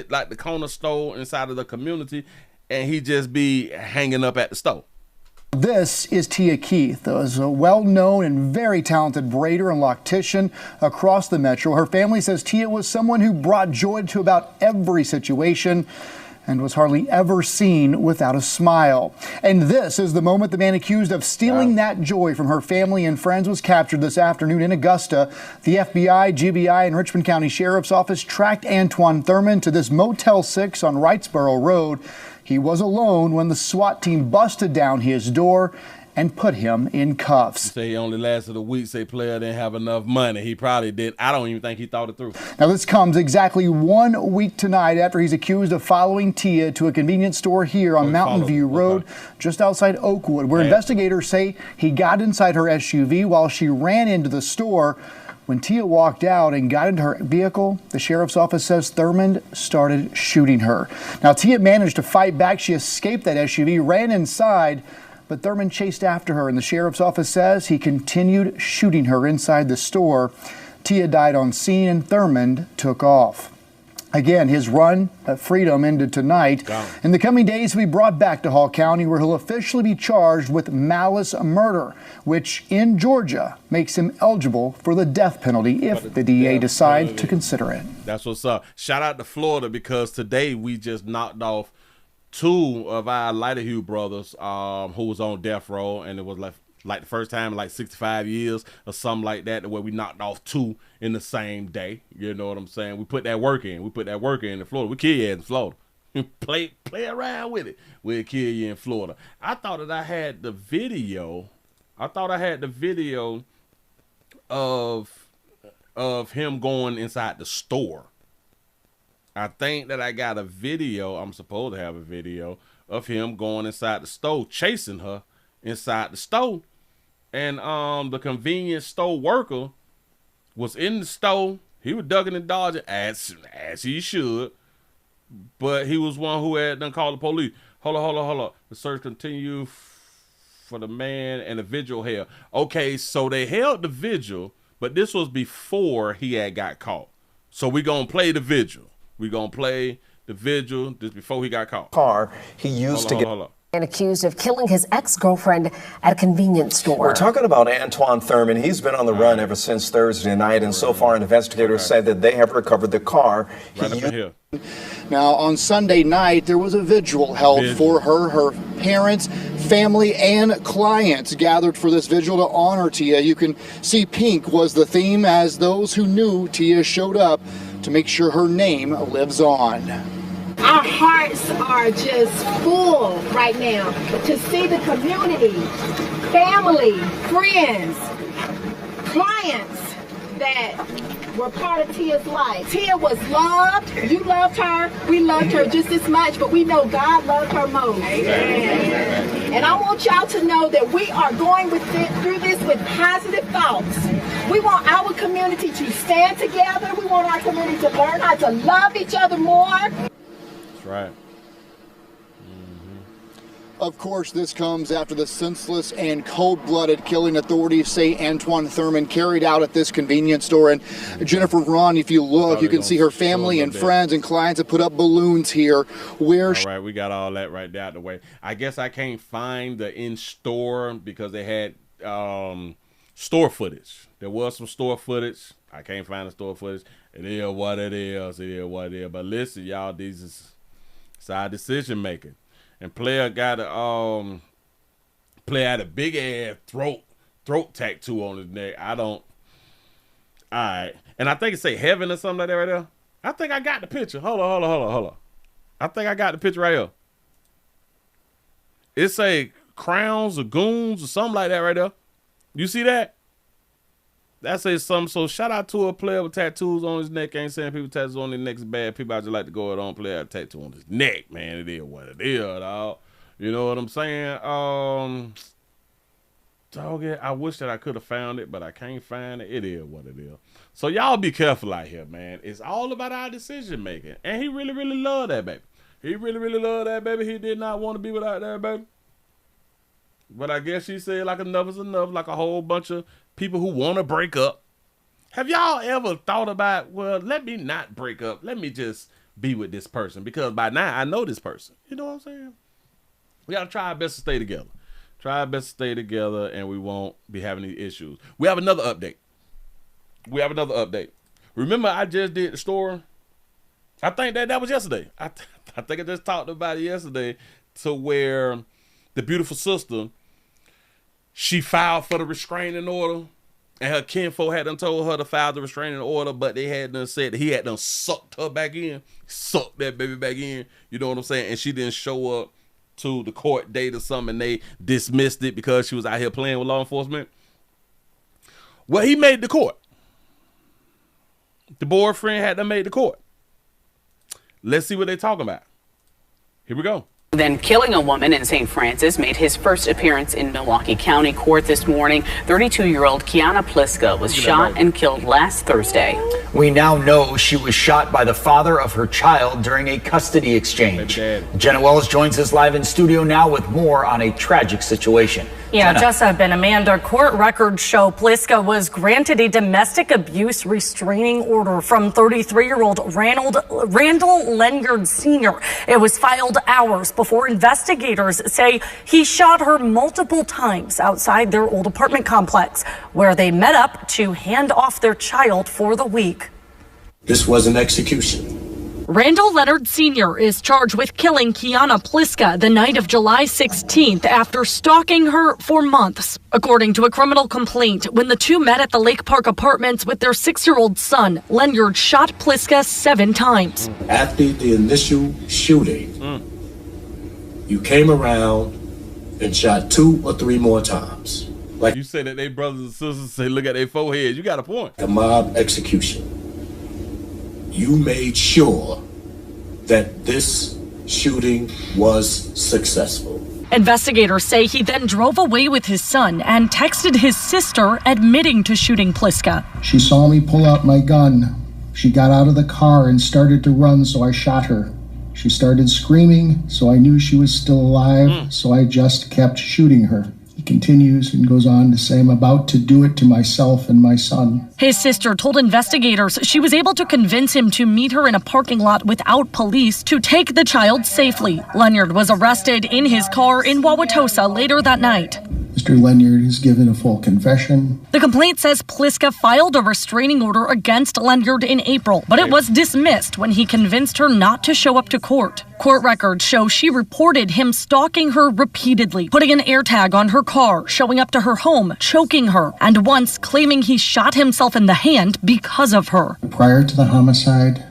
like the corner store inside of the community, and he just be hanging up at the store? This is Tia Keith, is a well-known and very talented braider and loctician across the metro. Her family says Tia was someone who brought joy to about every situation. and was hardly ever seen without a smile. And this is the moment the man accused of stealing that joy from her family and friends was captured this afternoon in Augusta. The FBI, GBI, and Richmond County Sheriff's Office tracked Antoine Thurman to this Motel 6 on Wrightsboro Road. He was alone when the SWAT team busted down his door and put him in cuffs. Say he only lasted a week. Say player didn't have enough money. He probably did. I don't even think he thought it through. Now this comes exactly 1 week tonight after he's accused of following Tia to a convenience store here on Mountain View Road, just outside Oakwood, where investigators say he got inside her SUV while she ran into the store. When Tia walked out and got into her vehicle, the sheriff's office says Thurman started shooting her. Now Tia managed to fight back. She escaped that SUV, ran inside, but Thurman chased after her, and the sheriff's office says he continued shooting her inside the store. Tia died on scene, and Thurman took off. Again, his run at freedom ended tonight. In the coming days, he'll be brought back to Hall County, where he'll officially be charged with malice murder, which in Georgia makes him eligible for the death penalty if the DA decides to consider it. That's what's up. Shout out to Florida, because today we just knocked off 2 of our lighter hue brothers who was on death row, and it was like the first time in like 65 years or something like that, where we knocked off 2 in the same day. You know what I'm saying? We put that work in. We put that work in Florida. We kill you in Florida. play around with it. We'll kill you in Florida. I thought that I had the video. Of him going inside the store. I think that I got a video. I'm supposed to have a video of him going inside the store, chasing her inside the store. And the convenience store worker was in the store. He was ducking and dodging as he should. But he was one who had done called the police. Hold on. The search continued for the man and the vigil held. Okay, so they held the vigil, but this was before he had got caught. So we gonna play the vigil. We're going to play the vigil just before he got caught. Car he used to get. And accused of killing his ex-girlfriend at a convenience store. We're talking about Antoine Thurman. He's been on the run ever since Thursday night, and so far investigators say that they have recovered the car. Now, on Sunday night, there was a vigil held for her. Her parents, family, and clients gathered for this vigil to honor Tia. You can see pink was the theme, as those who knew Tia showed up to make sure her name lives on. Our hearts are just full right now to see the community, family, friends, clients that were part of Tia's life. Tia was loved. You loved her. We loved her just as much, but we know God loved her most. Amen. And I want y'all to know that we are going through this with positive thoughts. We want our community to stand together. We want our community to learn how to love each other more. That's right. Of course, this comes after the senseless and cold-blooded killing authorities say Antoine Thurman carried out at this convenience store. And Jennifer, Ron, if you look, you can see her family and friends and clients have put up balloons here. All right, we got all that right there out the way. I guess I can't find the in-store because they had store footage. There was some store footage. I can't find the store footage. It is what it is. It is what it is. But listen, y'all, it's our decision making. And player got a had a big ass throat tattoo on his neck. All right. And I think it say heaven or something like that right there. I think I got the picture. Hold on. I think I got the picture right here. It say crowns or goons or something like that right there. You see that? That says something. So shout out to a player with tattoos on his neck. I ain't saying people tattoos on their neck is bad. People I just like to go out on player a tattoo on his neck, man. It is what it is, dog. You know what I'm saying? Dog, I wish that I could have found it, but I can't find it. It is what it is. So y'all be careful out here, man. It's all about our decision making. And he really, really loved that baby. He really, really loved that baby. He did not want to be without that baby. But I guess she said like enough is enough, like a whole bunch of people who want to break up. Have y'all ever thought about, well, let me not break up. Let me just be with this person because by now I know this person. You know what I'm saying? We got to try our best to stay together. Try our best to stay together and we won't be having any issues. We have another update. Remember I just did the store? I think that was yesterday. I I think I just talked about it yesterday, to where the beautiful sister, she filed for the restraining order, and her kinfolk had done told her to file the restraining order, but they had done said that he had done sucked her back in, sucked that baby back in, you know what I'm saying? And she didn't show up to the court date or something, and they dismissed it because she was out here playing with law enforcement. Well, he made the court. The boyfriend had to make the court. Let's see what they're talking about. Here we go. Then killing a woman in St. Francis made his first appearance in Milwaukee County Court this morning. 32-year-old Kiana Pliska was shot and killed last Thursday. We now know she was shot by the father of her child during a custody exchange. Jenna Wells joins us live in studio now with more on a tragic situation. Yeah, Jenna. Jessup and Amanda, court records show Pliska was granted a domestic abuse restraining order from 33-year-old Randall Lenyard Sr. It was filed hours before investigators say he shot her multiple times outside their old apartment complex, where they met up to hand off their child for the week. This was an execution. Randall Leonard Sr. is charged with killing Kiana Pliska the night of July 16th after stalking her for months. According to a criminal complaint, when the two met at the Lake Park apartments with their 6-year-old son, Leonard shot Pliska 7 times. After the initial shooting, you came around and shot 2 or 3 more times. Like you say that they brothers and sisters say, look at their foreheads. You got a point. A mob execution. You made sure that this shooting was successful. Investigators say he then drove away with his son and texted his sister admitting to shooting Pliska. She saw me pull out my gun. She got out of the car and started to run, so I shot her. She started screaming, so I knew she was still alive, so I just kept shooting her. He continues and goes on to say, I'm about to do it to myself and my son. His sister told investigators she was able to convince him to meet her in a parking lot without police to take the child safely. Leonard was arrested in his car in Wauwatosa later that night. Mr. Lenyard has given a full confession. The complaint says Pliska filed a restraining order against Lenyard in April, but it was dismissed when he convinced her not to show up to court. Court records show she reported him stalking her repeatedly, putting an AirTag on her car, showing up to her home, choking her, and once claiming he shot himself in the hand because of her. Prior to the homicide,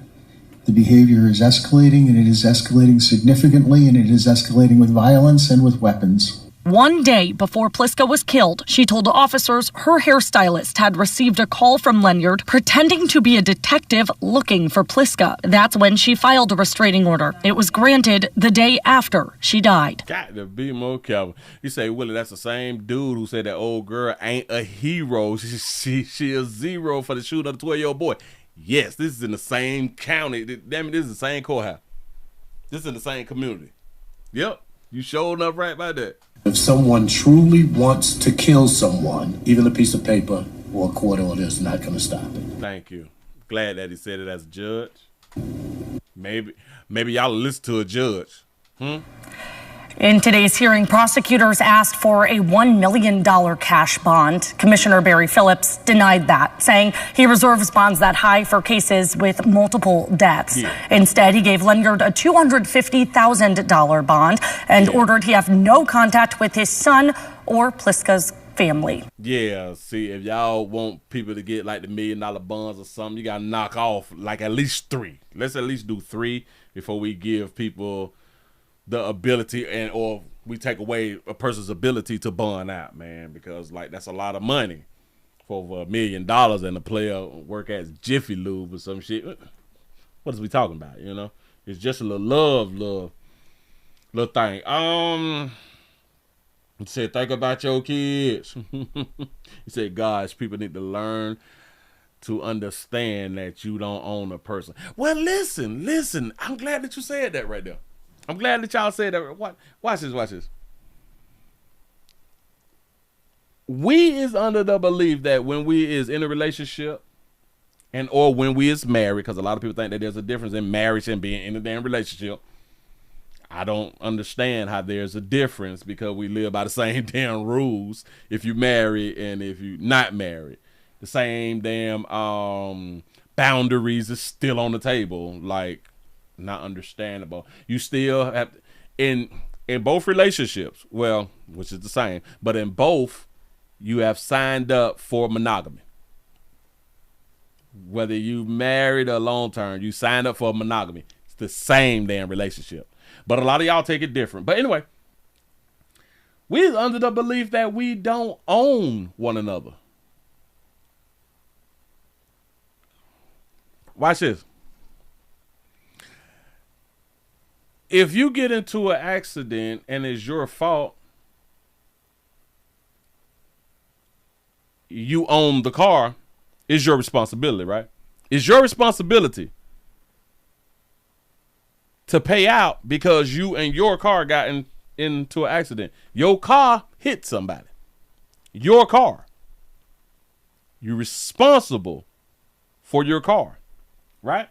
the behavior is escalating, and it is escalating significantly, and it is escalating with violence and with weapons. One day before Pliska was killed, she told officers her hairstylist had received a call from Lenyard pretending to be a detective looking for Pliska. That's when she filed a restraining order. It was granted the day after she died. Got to be more careful. You say, Willie, that's the same dude who said that old girl ain't a hero. She is 0 for the shooting of the 12-year-old boy. Yes, this is in the same county. Damn it, this is the same courthouse. This is in the same community. Yep, you showed up right by that. If someone truly wants to kill someone, even a piece of paper or a court order is not going to stop it. Thank you. Glad that he said it as a judge. Maybe y'all listen to a judge. In today's hearing, prosecutors asked for a $1 million cash bond. Commissioner Barry Phillips denied that, saying he reserves bonds that high for cases with multiple deaths. Instead, he gave Lenyard a $250,000 bond and ordered he have no contact with his son or Pliska's family. Yeah, see, if y'all want people to get like the $1 million bonds or something, you gotta knock off like at least 3. Let's at least do 3 before we give people the ability or we take away a person's ability to bond out, man, because like that's a lot of money for over $1 million and a player work at Jiffy Lube or some shit. What is we talking about? You know, it's just a little thing. He said, think about your kids. He said, guys, people need to learn to understand that you don't own a person. Well, listen. I'm glad that you said that right there. I'm glad that y'all said that. Watch this. We is under the belief that when we is in a relationship or when we is married, because a lot of people think that there's a difference in marriage and being in a damn relationship. I don't understand how there's a difference because we live by the same damn rules if you married and if you not married. The same damn boundaries is still on the table. Like, not understandable. You still have in both relationships, well, which is the same, but in both, you have signed up for monogamy. Whether you married or long term, you signed up for monogamy. It's the same damn relationship. But a lot of y'all take it different. But anyway, we're under the belief that we don't own one another. Watch this. If you get into an accident and it's your fault, you own the car. It's your responsibility, right? It's your responsibility to pay out because you and your car got into an accident. Your car hit somebody. Your car. You're responsible for your car, right?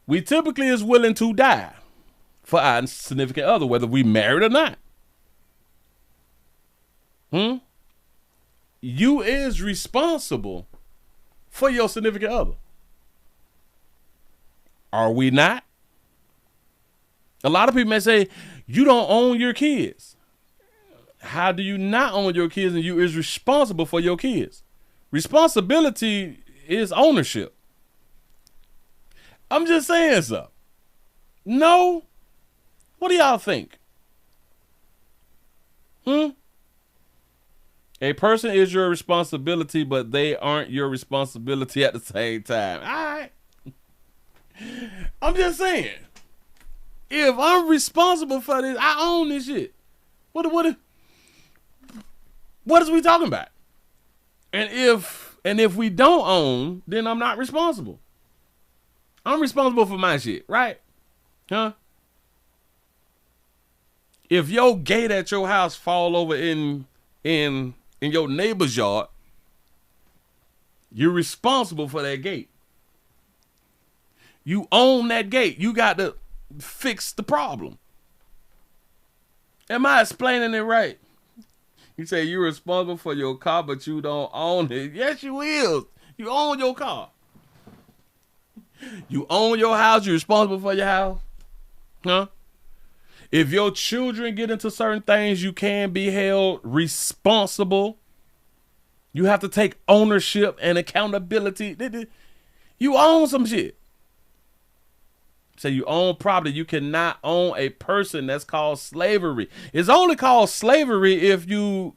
We typically is willing to die for our significant other, whether we married or not. You is responsible for your significant other. Are we not? A lot of people may say, you don't own your kids. How do you not own your kids and you is responsible for your kids? Responsibility is ownership. I'm just saying so. No? What do y'all think? A person is your responsibility, but they aren't your responsibility at the same time. All right. I'm just saying. If I'm responsible for this, I own this shit. What is we talking about? And if we don't own, then I'm not responsible. I'm responsible for my shit, right? Huh? If your gate at your house fall over in your neighbor's yard, you're responsible for that gate. You own that gate. You got to fix the problem. Am I explaining it right? You say you're responsible for your car, but you don't own it. Yes, you will. You own your car. You own your house. You're responsible for your house. Huh? If your children get into certain things, you can be held responsible. You have to take ownership and accountability. You own some shit. Say you own property. You cannot own a person. That's called slavery. It's only called slavery if you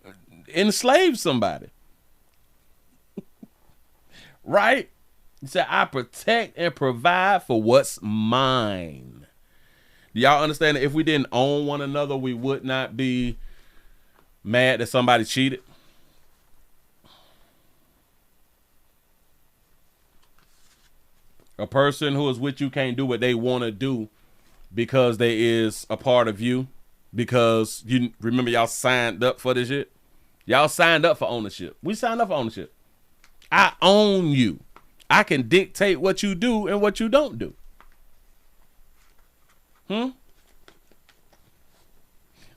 enslave somebody. Right? You say, I protect and provide for what's mine. Do y'all understand that if we didn't own one another, we would not be mad that somebody cheated? A person who is with you can't do what they want to do because they is a part of you. Because you remember y'all signed up for this shit? Y'all signed up for ownership. We signed up for ownership. I own you. I can dictate what you do and what you don't do. I'm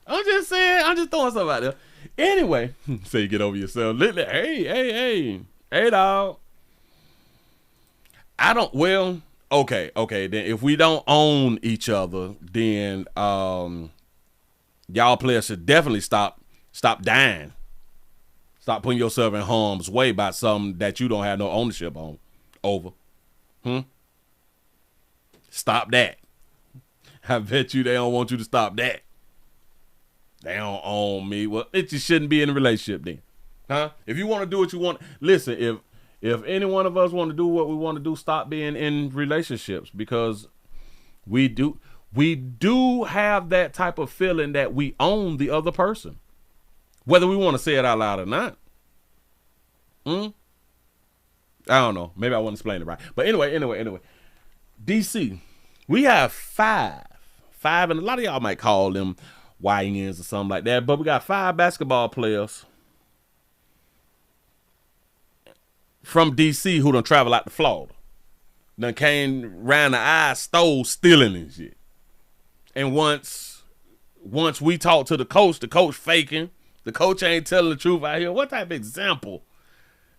just saying, I'm just throwing stuff out there. Anyway, so you get over yourself. Hey, dog. Okay, then if we don't own each other, then y'all players should definitely stop dying. Stop putting yourself in harm's way by something that you don't have no ownership over. Stop that. I bet you they don't want you to stop that. They don't own me. Well, it just shouldn't be in a relationship then. Huh? If you want to do what you want, listen, if any one of us want to do what we want to do, stop being in relationships, because we do have that type of feeling that we own the other person, whether we want to say it out loud or not. I don't know. Maybe I won't explain it right. But anyway. DC, we have five, and a lot of y'all might call them YNs or something like that, but we got 5 basketball players from DC who done travel out to Florida. Done came round the eye, stealing and shit. And once we talked to the coach faking. The coach ain't telling the truth out here. What type of example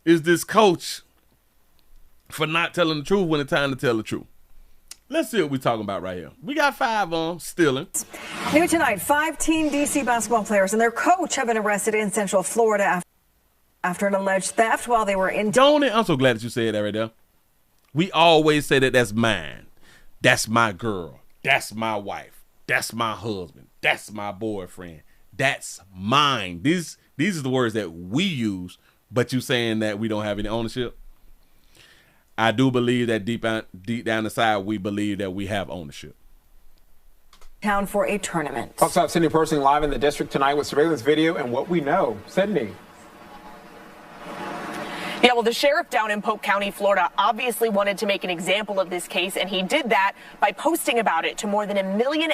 is this coach for not telling the truth when it's time to tell the truth. Let's see what we're talking about right here. We got 5 on stealing. New tonight, 5 teen DC basketball players and their coach have been arrested in Central Florida after an alleged theft while they were in. Don't it? I'm so glad that you said that right there. We always say that that's mine. That's my girl. That's my wife. That's my husband. That's my boyfriend. That's mine. These are the words that we use, but you saying that we don't have any ownership. I do believe that deep down inside, we believe that we have ownership. Town for a tournament. Fox 5 Sydney Persing live in the district tonight with surveillance video and what we know. Sydney. Yeah, well, the sheriff down in Polk County, Florida, obviously wanted to make an example of this case, and he did that by posting about it to more than 1.5 million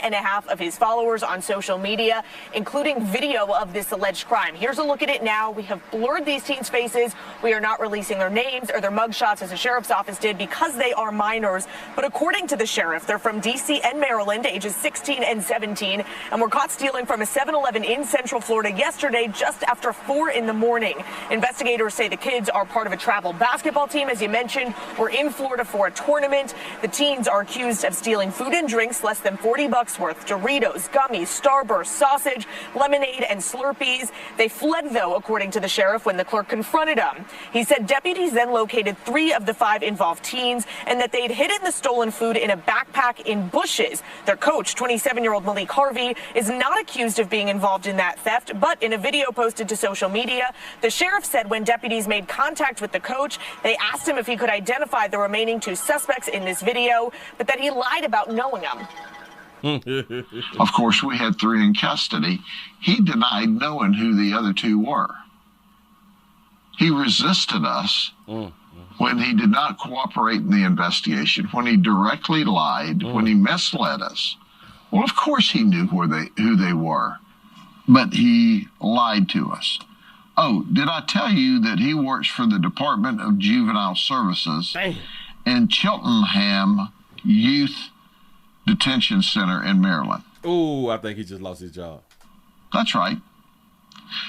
of his followers on social media, including video of this alleged crime. Here's a look at it now. We have blurred these teens' faces. We are not releasing their names or their mugshots, as the sheriff's office did, because they are minors. But according to the sheriff, they're from D.C. and Maryland, ages 16 and 17, and were caught stealing from a 7-Eleven in Central Florida yesterday just after 4 in the morning. Investigators say the kids are part of a travel basketball team, as you mentioned, were in Florida for a tournament. The teens are accused of stealing food and drinks, less than $40 worth, Doritos, gummies, Starburst, sausage, lemonade, and Slurpees. They fled, though, according to the sheriff, when the clerk confronted them. He said deputies then located 3 of the 5 involved teens and that they'd hidden the stolen food in a backpack in bushes. Their coach, 27-year-old Malik Harvey, is not accused of being involved in that theft, but in a video posted to social media, the sheriff said when deputies made contact with the coach, they asked him if he could identify the remaining 2 suspects in this video, but that he lied about knowing them. Of course, we had 3 in custody. He denied knowing who the other 2 were. He resisted us when he did not cooperate in the investigation, when he directly lied, when he misled us. Well, of course he knew who they were, but he lied to us. Oh, did I tell you that he works for the Department of Juvenile Services in Cheltenham Youth Detention Center in Maryland? Ooh, I think he just lost his job. That's right.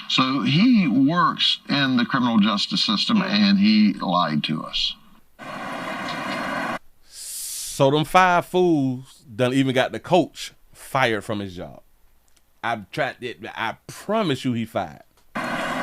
So he works in the criminal justice system, and he lied to us. So them 5 fools done even got the coach fired from his job. I promise you he fired.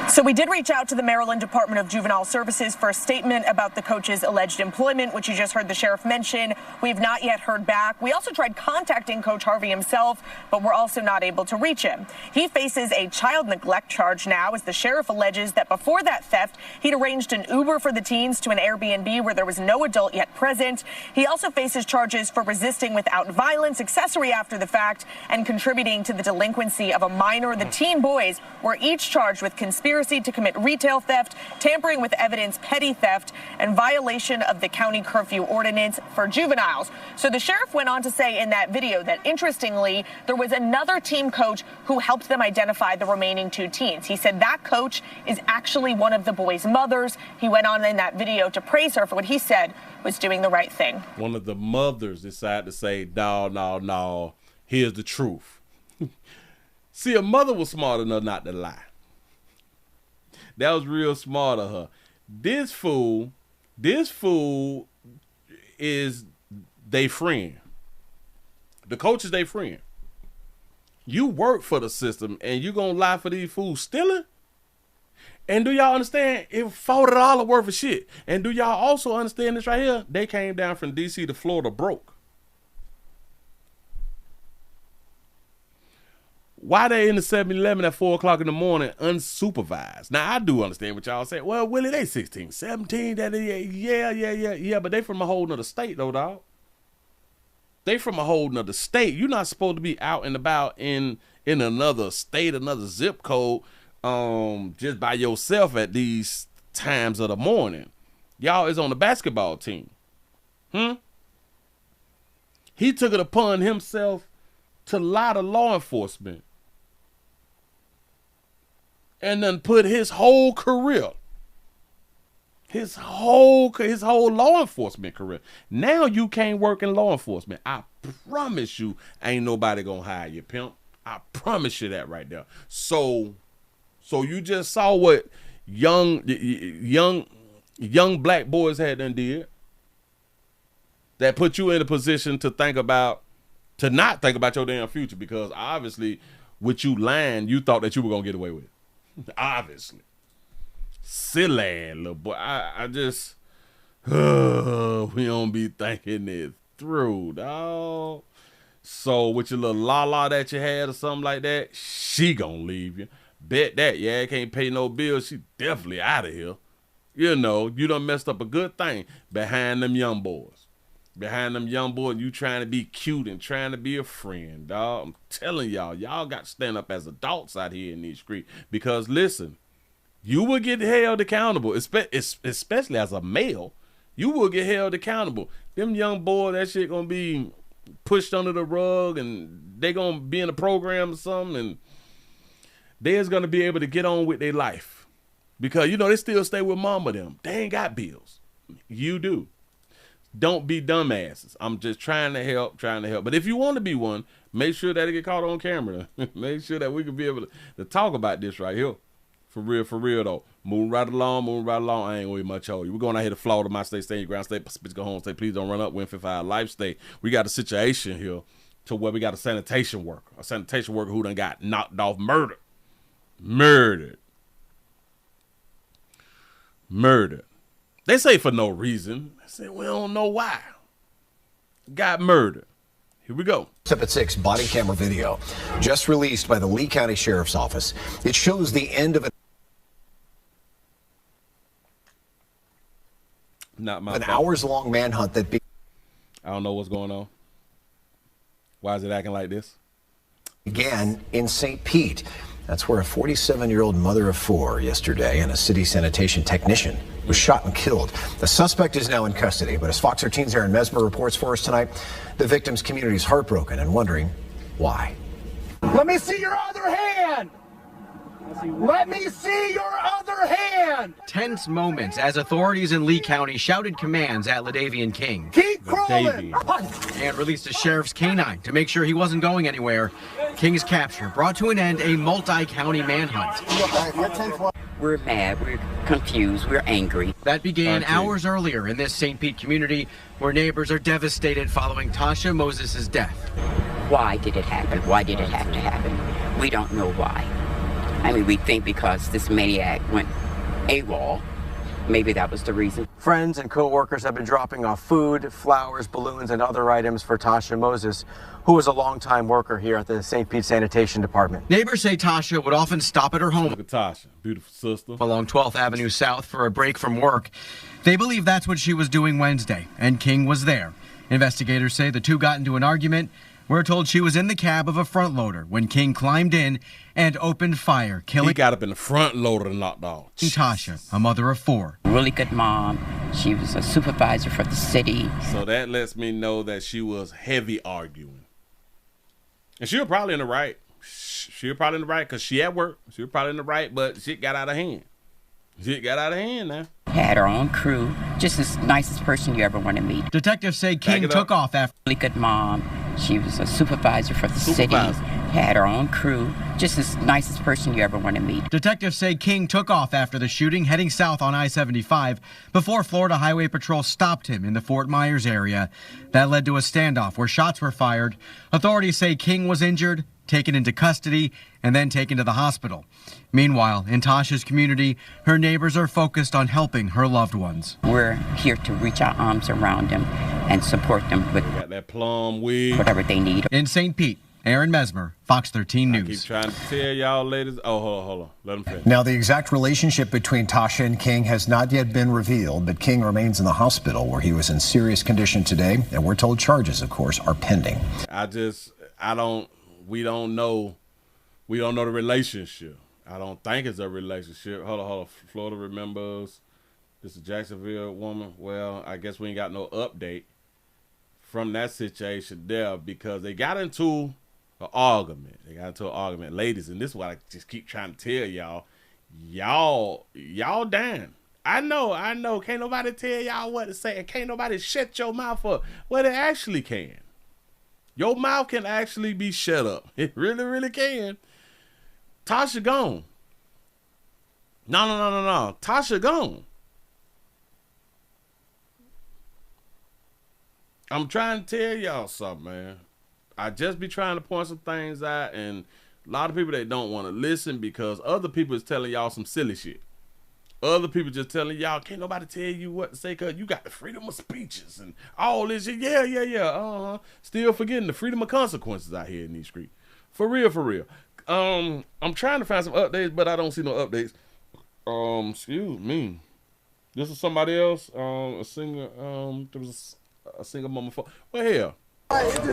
So we did reach out to the Maryland Department of Juvenile Services for a statement about the coach's alleged employment, which you just heard the sheriff mention. We have not yet heard back. We also tried contacting Coach Harvey himself, but we're also not able to reach him. He faces a child neglect charge now, as the sheriff alleges that before that theft, he'd arranged an Uber for the teens to an Airbnb where there was no adult yet present. He also faces charges for resisting without violence, accessory after the fact, and contributing to the delinquency of a minor. The teen boys were each charged with conspiracy to commit retail theft, tampering with evidence, petty theft, and violation of the county curfew ordinance for juveniles. So the sheriff went on to say in that video that, interestingly, there was another team coach who helped them identify the remaining 2 teens. He said that coach is actually one of the boys' mothers. He went on in that video to praise her for what he said was doing the right thing. One of the mothers decided to say, no, here's the truth. See, a mother was smart enough not to lie. That was real smart of her. This fool is they friend. The coach is they friend. You work for the system and you gonna lie for these fools stealing? And do y'all understand? It $40 worth of shit. And do y'all also understand this right here? They came down from DC to Florida broke. Why they in the 7-Eleven at 4 o'clock in the morning unsupervised? Now, I do understand what y'all say. Well, Willie, they 16, 17. Yeah, but they from a whole nother state, though, dog. They from a whole nother state. You're not supposed to be out and about in another state, another zip code, just by yourself at these times of the morning. Y'all is on the basketball team. He took it upon himself to lie to law enforcement and then put his whole career, his whole law enforcement career. Now you can't work in law enforcement. I promise you ain't nobody gonna hire you, pimp. I promise you that right there. So you just saw what young black boys had done did. that put you in a position to not think about your damn future, because obviously with you lying, you thought that you were going to get away with it. Obviously. Silly little boy. I just, we don't be thinking it through, dog. So with your little la-la that you had or something like that, she gonna leave you. Bet that, yeah, can't pay no bills, she definitely out of here. You know, you done messed up a good thing behind them young boys. Behind them young boys, you trying to be cute and trying to be a friend, dog. I'm telling y'all, y'all got to stand up as adults out here in these streets. Because listen, you will get held accountable, especially as a male. You will get held accountable. Them young boys, that shit gonna be pushed under the rug, and they gonna be in a program or something, and they's gonna be able to get on with their life. Because, you know, they still stay with mama them. They ain't got bills. You do. Don't be dumbasses. I'm just trying to help. But if you want to be one, make sure that it get caught on camera. Make sure that we can be able to talk about this right here. For real though. Moving right along. I ain't gonna be much on you. We're going out here to Florida, my state, stay in your ground state, Pacific, go home state. Please don't run up, Win 55 life state. We got a situation here to where we got a sanitation worker who done got knocked off, murdered. They say for no reason. They say we don't know why. Got murdered. Here we go. Up at 6, body camera video just released by the Lee County Sheriff's Office. It shows the end of an hours-long manhunt that I don't know what's going on. Why is it acting like this? Began in St. Pete. That's where a 47-year-old mother of 4 yesterday and a city sanitation technician was shot and killed. The suspect is now in custody, but as Fox 13's Aaron Mesmer reports for us tonight, the victim's community is heartbroken and wondering why. Let me see your other hand! Let me see your other hand! Tense moments as authorities in Lee County shouted commands at Ladavian King. Keep crawling! And released a sheriff's canine to make sure he wasn't going anywhere. King's capture brought to an end a multi-county manhunt. We're mad, we're confused, we're angry. That began hours earlier in this St. Pete community, where neighbors are devastated following Tasha Moses' death. Why did it happen? Why did it have to happen? We don't know why. I mean, we think because this maniac went AWOL, maybe that was the reason. Friends and co-workers have been dropping off food, flowers, balloons, and other items for Tasha Moses, who was a longtime worker here at the St. Pete Sanitation Department. Neighbors say Tasha would often stop at her home. Look at Tasha, beautiful sister. Along 12th Avenue South for a break from work. They believe that's what she was doing Wednesday, and King was there. Investigators say the two got into an argument. We're told she was in the cab of a front loader when King climbed in and opened fire, killing. He got up in the front loader and knocked off. Tasha, a mother of 4. Really good mom. She was a supervisor for the city. So that lets me know that she was heavy arguing. And she was probably in the right. She was probably in the right because she at work. She was probably in the right, but shit got out of hand. Shit got out of hand now. Had her own crew. Just the nicest person you ever want to meet. Detectives say King took off after. Really good mom. She was a supervisor for the city. Had her own crew. Just the nicest person you ever want to meet. Detectives say King took off after the shooting, heading south on I-75 before Florida Highway Patrol stopped him in the Fort Myers area. That led to a standoff where shots were fired. Authorities say King was injured, taken into custody, and then taken to the hospital. Meanwhile, in Tasha's community, her neighbors are focused on helping her loved ones. We're here to reach our arms around them and support them with that plum wig, whatever they need. In St. Pete, Aaron Mesmer, Fox 13 News. I keep trying to tell y'all ladies. Oh, hold on. Let him finish. Now, the exact relationship between Tasha and King has not yet been revealed, but King remains in the hospital where he was in serious condition today, and we're told charges, of course, are pending. We don't know the relationship. I don't think it's a relationship. Hold on. Florida remembers this is a Jacksonville woman. Well, I guess we ain't got no update from that situation there because they got into an argument. Ladies, and this is what I just keep trying to tell y'all. Y'all damn. I know. Can't nobody tell y'all what to say, and can't nobody shut your mouth up. Well, they actually can. Your mouth can actually be shut up. It really, really can. Tasha gone. No. Tasha gone. I'm trying to tell y'all something, man. I just be trying to point some things out, and a lot of people that don't want to listen because other people is telling y'all some silly shit. Other people just telling y'all, can't nobody tell you what to say because you got the freedom of speeches and all this shit. Yeah. Still forgetting the freedom of consequences out here in these streets. For real. I'm trying to find some updates, but I don't see no updates. Excuse me. This is somebody else. A singer. There was a single mama. Well, hell.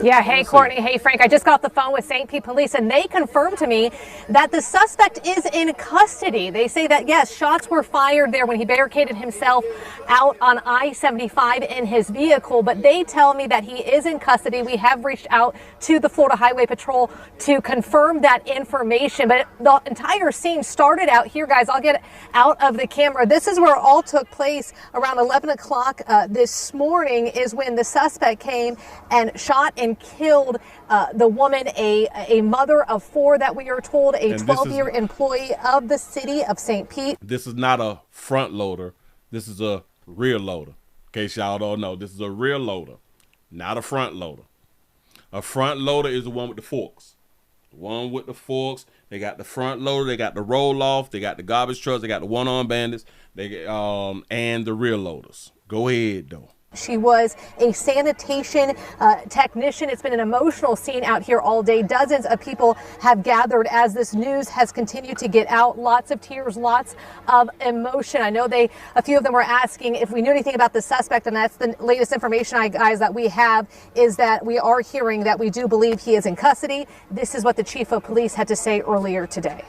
Yeah, hey Courtney, hey Frank. I just got off the phone with St. Pete Police and they confirmed to me that the suspect is in custody. They say that, yes, shots were fired there when he barricaded himself out on I-75 in his vehicle, but they tell me that he is in custody. We have reached out to the Florida Highway Patrol to confirm that information, but the entire scene started out here, guys. I'll get out of the camera. This is where it all took place around 11 o'clock this morning is when the suspect came and shot and killed the woman, a mother of four that we are told, a 12-year employee of the city of St. Pete. This is not a front loader. This is a rear loader. In case y'all don't know, this is a rear loader, not a front loader. A front loader is the one with the forks. The one with the forks. They got the front loader. They got the roll off. They got the garbage trucks. They got the one-armed bandits. They and the rear loaders. Go ahead though. She was a sanitation technician. It's been an emotional scene out here all day. Dozens of people have gathered as this news has continued to get out. Lots of tears, lots of emotion. I know a few of them were asking if we knew anything about the suspect, and that's the latest information, guys, that we have is that we are hearing that we do believe he is in custody. This is what the chief of police had to say earlier today.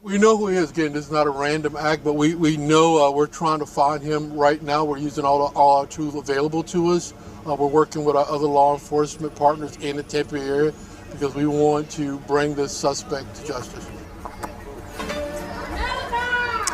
We know who he is. Again, this is not a random act, but we know we're trying to find him right now. We're using all our tools available to us. We're working with our other law enforcement partners in the Tampa area because we want to bring this suspect to justice.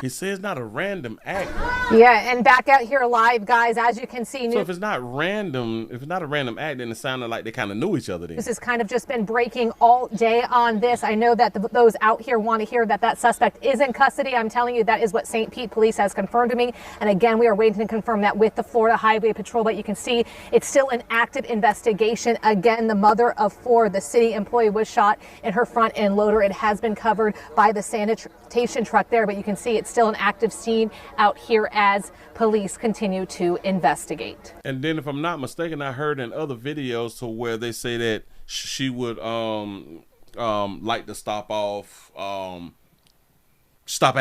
He says not a random act. Yeah, and back out here live, guys, as you can see. So if it's not random, if it's not a random act, then it sounded like they kind of knew each other then. This has kind of just been breaking all day on this. I know that those out here want to hear that that suspect is in custody. I'm telling you, that is what St. Pete Police has confirmed to me. And again, we are waiting to confirm that with the Florida Highway Patrol. But you can see it's still an active investigation. Again, the mother of four, the city employee, was shot in her front end loader. It has been covered by the sanitation truck there, but you can see it's still an active scene out here as police continue to investigate. And then if I'm not mistaken, I heard in other videos to where they say that she would like to stop at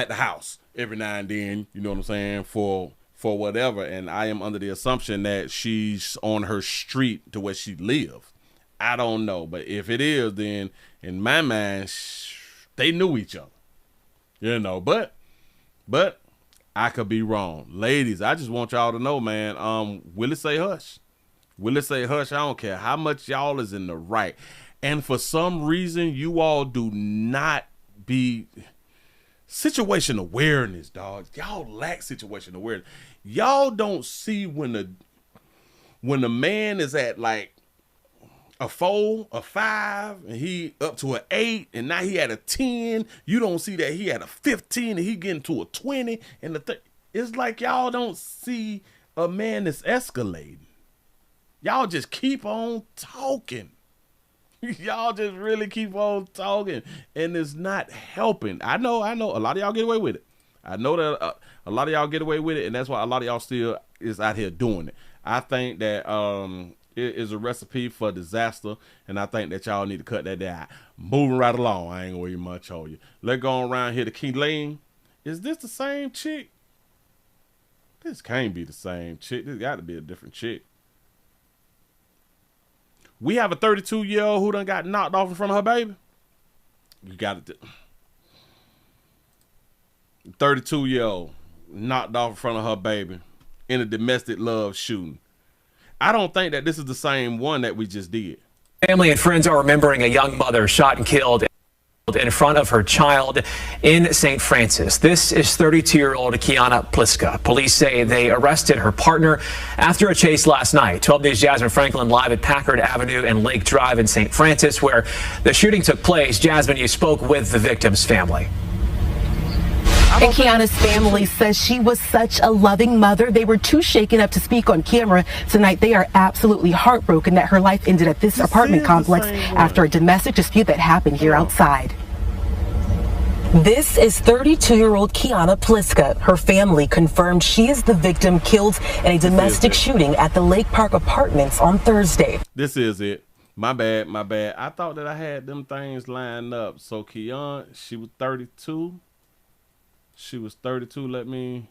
the house every now and then, you know what I'm saying, for whatever. And I am under the assumption that she's on her street to where she lives. I don't know, but if it is, then in my mind they knew each other, you know. But I could be wrong. Ladies, I just want y'all to know, man, Willie say hush. Willie say hush. I don't care how much y'all is in the right. And for some reason, you all do not be situation awareness, dog. Y'all lack situation awareness. Y'all don't see when the man is at like a 4, a 5, and he up to an 8, and now he at a 10. You don't see that he at a 15 and he getting to a 20 and the it's like y'all don't see a man that's escalating. Y'all just keep on talking. Y'all just really keep on talking, and it's not helping. I know a lot of y'all get away with it. I know that a lot of y'all get away with it, and that's why a lot of y'all still is out here doing it. I think that it is a recipe for disaster, and I think that y'all need to cut that down. Moving right along, I ain't gonna even much hold you. Let's go around here to Key Lane. Is this the same chick? This can't be the same chick. This got to be a different chick. We have a 32-year-old who done got knocked off in front of her baby. You got it. 32-year-old knocked off in front of her baby in a domestic love shooting. I don't think that this is the same one that we just did. Family and friends are remembering a young mother shot and killed in front of her child in St. Francis. This is 32-year-old Kiana Pliska. Police say they arrested her partner after a chase last night. 12 News' Jasmine Franklin live at Packard Avenue and Lake Drive in St. Francis, where the shooting took place. Jasmine, you spoke with the victim's family. I And Kiana's family says she was such a loving mother. They were too shaken up to speak on camera tonight. They are absolutely heartbroken that her life ended at this apartment complex after a domestic dispute that happened here outside. This is 32-year-old Kiana Pliska. Her family confirmed she is the victim killed in a domestic shooting at the Lake Park Apartments on Thursday. This is it. My bad, my bad. I thought that I had them things lined up. So Kiana, she was 32. She was 32. Let me.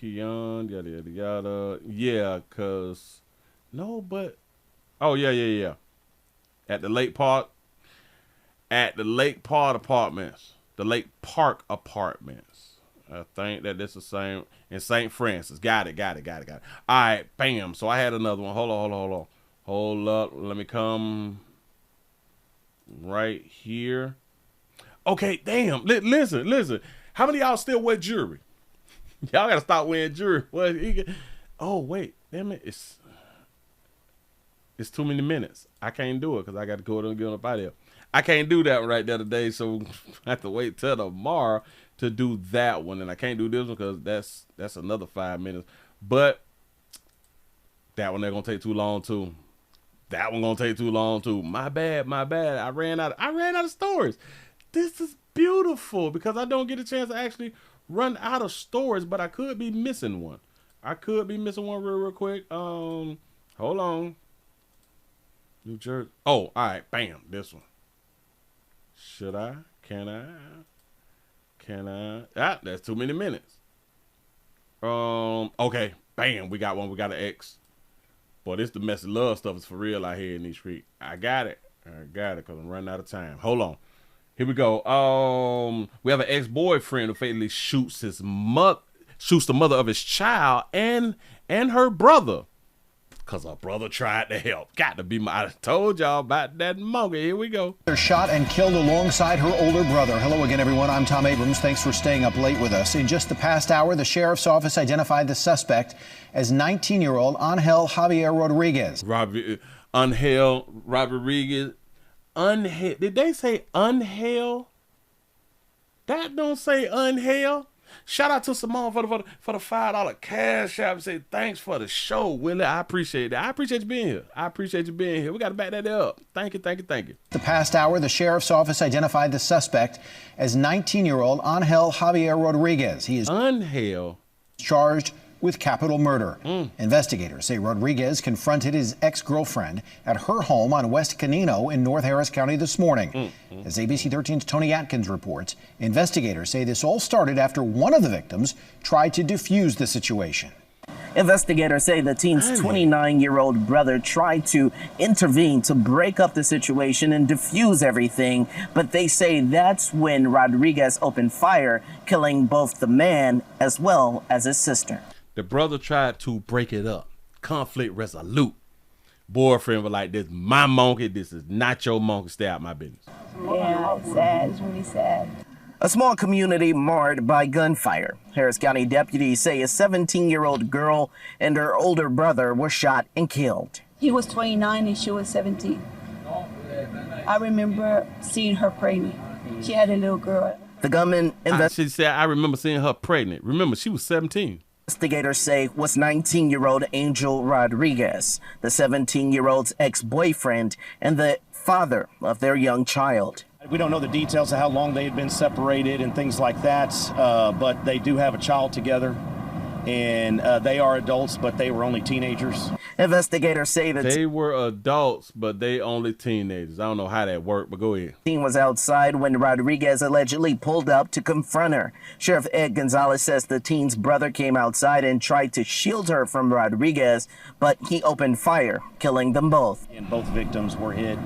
Kiana, yada yada yada. Yeah, cause no, but oh yeah. At the Lake Park. At the Lake Park Apartments. The Lake Park Apartments. I think that that's the same in St. Francis. Got it. All right, bam. So I had another one. Hold up. Let me come right here. Okay, damn. Listen. How many of y'all still wear jewelry? Y'all gotta stop wearing jewelry. Oh wait, damn it. It's too many minutes. I can't do it because I got to go and get up out of here. I can't do that one right there today, so I have to wait till tomorrow to do that one. And I can't do this one because that's another 5 minutes. But that one they're gonna take too long too. My bad. I ran out of stories. This is beautiful because I don't get a chance to actually run out of stories, but I could be missing one. Real quick. Hold on. New Jersey. Oh, all right. Bam. This one. Should I? Can I? Ah, that's too many minutes. Okay. Bam. We got one. We got an X. Boy, this domestic love stuff is for real out here in these streets. I got it because I'm running out of time. Hold on. Here we go. We have an ex-boyfriend who fatally shoots the mother of his child and her brother. Because her brother tried to help. Got to be I told y'all about that monkey. Here we go. They're shot and killed alongside her older brother. Hello again, everyone. I'm Tom Abrams. Thanks for staying up late with us. In just the past hour, the sheriff's office identified the suspect as 19-year-old Angel Javier Rodriguez. Angel Rodriguez. Did they say Angel? That don't say Angel. Shout out to Simone for the $5 cash app. Say thanks for the show, Willie. I appreciate that. I appreciate you being here. We got to back that up. Thank you. The past hour, the sheriff's office identified the suspect as 19-year-old Angel Javier Rodriguez. He is charged with capital murder. Investigators say Rodriguez confronted his ex-girlfriend at her home on West Canino in North Harris County this morning. As ABC 13's Tony Atkins reports, investigators say this all started after one of the victims tried to defuse the situation. Investigators say the teen's 29-year-old brother tried to intervene to break up the situation and defuse everything, but they say that's when Rodriguez opened fire, killing both the man as well as his sister. The brother tried to break it up. Conflict resolute. Boyfriend was like, this is my monkey. This is not your monkey. Stay out my business. Yeah, it's sad. It's really sad. A small community marred by gunfire. Harris County deputies say a 17-year-old girl and her older brother were shot and killed. He was 29 and she was 17. I remember seeing her pregnant. She had a little girl. The gunman she said, I remember seeing her pregnant. Remember, she was 17. Investigators say was 19-year-old Angel Rodriguez, the 17-year-old's ex-boyfriend and the father of their young child. We don't know the details of how long they had been separated and things like that, but they do have a child together, and they are adults, but they were only teenagers. Investigators say that they were adults, but they only teenagers. I don't know how that worked, but go ahead. The teen was outside when Rodriguez allegedly pulled up to confront her. Sheriff Ed Gonzalez says the teen's brother came outside and tried to shield her from Rodriguez, but he opened fire, killing them both. And both victims were hit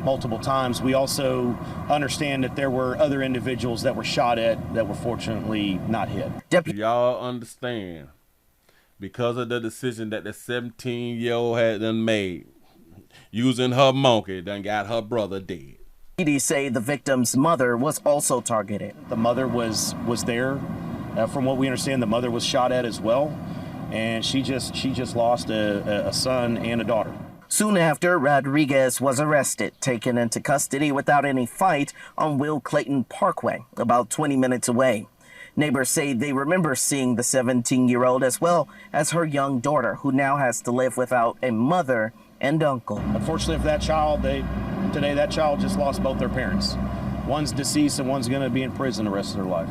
multiple times. We also understand that there were other individuals that were shot at that were fortunately not hit. Y'all understand, because of the decision that the 17-year-old had done made, using her monkey, done got her brother dead. Deputies say the victim's mother was also targeted. The mother was there. From what we understand, the mother was shot at as well, and she just lost a son and a daughter. Soon after, Rodriguez was arrested, taken into custody without any fight on Will Clayton Parkway, about 20 minutes away. Neighbors say they remember seeing the 17-year-old as well as her young daughter, who now has to live without a mother and uncle. Unfortunately for that child, today that child just lost both their parents. One's deceased and one's going to be in prison the rest of their life.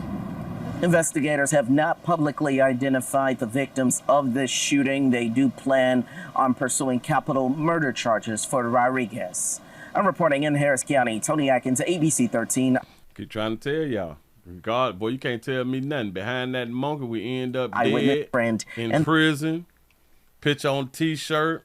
Investigators have not publicly identified the victims of this shooting. They do plan on pursuing capital murder charges for Rodriguez. I'm reporting in Harris County. Tony Atkins, ABC 13. Keep trying to tell y'all. God, boy, you can't tell me nothing. Behind that monkey, we end up dead in prison. Picture on T-shirt.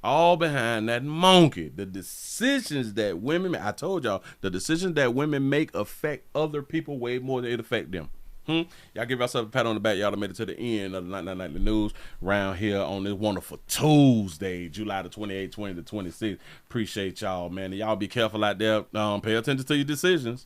All behind that monkey. The decisions that women make, I told y'all, the decisions that women make affect other people way more than it affect them. Y'all give yourself a pat on the back. Y'all done made it to the end of the Nightly News around here on this wonderful Tuesday, July the 28th, 20 to 26th. Appreciate y'all, man. And y'all be careful out there. Pay attention to your decisions.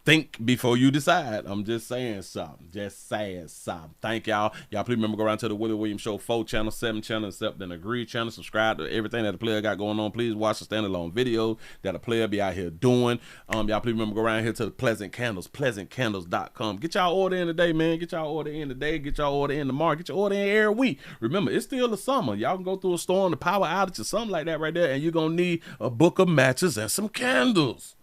Think before you decide. I'm just saying something. Just saying something. Thank y'all. Y'all please remember go around to the Willie Williams Show 4 channel, 7 channel, except then Agree channel. Subscribe to everything that the player got going on. Please watch the standalone video that a player be out here doing. Y'all please remember go around here to the Pleasant Candles, pleasantcandles.com. Get y'all order in today, man. Get y'all order in today. Get y'all order in tomorrow. Get your order in every week. Remember, it's still the summer. Y'all can go through a storm, the power outage or something like that right there, and you're going to need a book of matches and some candles.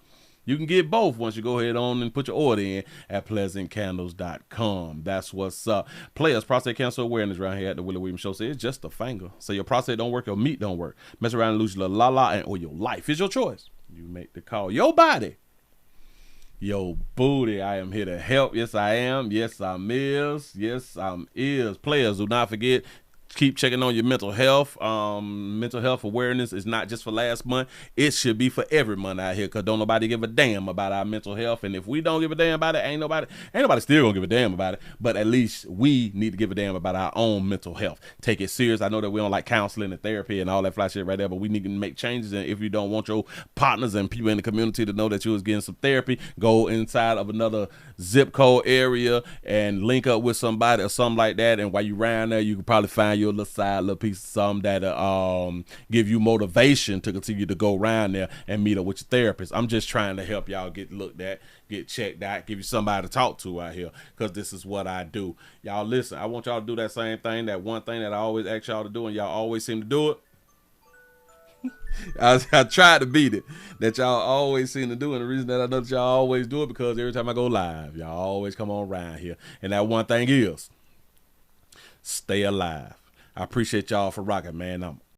You can get both once you go ahead on and put your order in at pleasantcandles.com. That's what's up. Players, prostate cancer awareness around here at the Willie Williams Show. Say it's just a finger. So your prostate don't work, your meat don't work. Mess around and lose your la or your life. It's your choice. You make the call. Your body. Your booty. I am here to help. Yes, I am. Yes, I'm is. Yes, I'm is. Players, do not forget, keep checking on your mental health. Mental health awareness is not just for last month. It should be for every month out here, because don't nobody give a damn about our mental health. And if we don't give a damn about it, ain't nobody still gonna give a damn about it. But at least we need to give a damn about our own mental health. Take it serious. I know that we don't like counseling and therapy and all that fly shit right there, but we need to make changes. And if you don't want your partners and people in the community to know that you was getting some therapy, go inside of another zip code area and link up with somebody or something like that. And while you around there, you can probably find your little side, little piece of something that give you motivation to continue to go around there and meet up with your therapist. I'm just trying to help y'all get looked at, get checked out, give you somebody to talk to out here, because this is what I do. Y'all listen, I want y'all to do that same thing, that one thing that I always ask y'all to do, and y'all always seem to do it. I tried to beat it, that y'all always seem to do, and the reason that I know that y'all always do it, because every time I go live, y'all always come on around here, and that one thing is stay alive. I appreciate y'all for rocking, man. I'm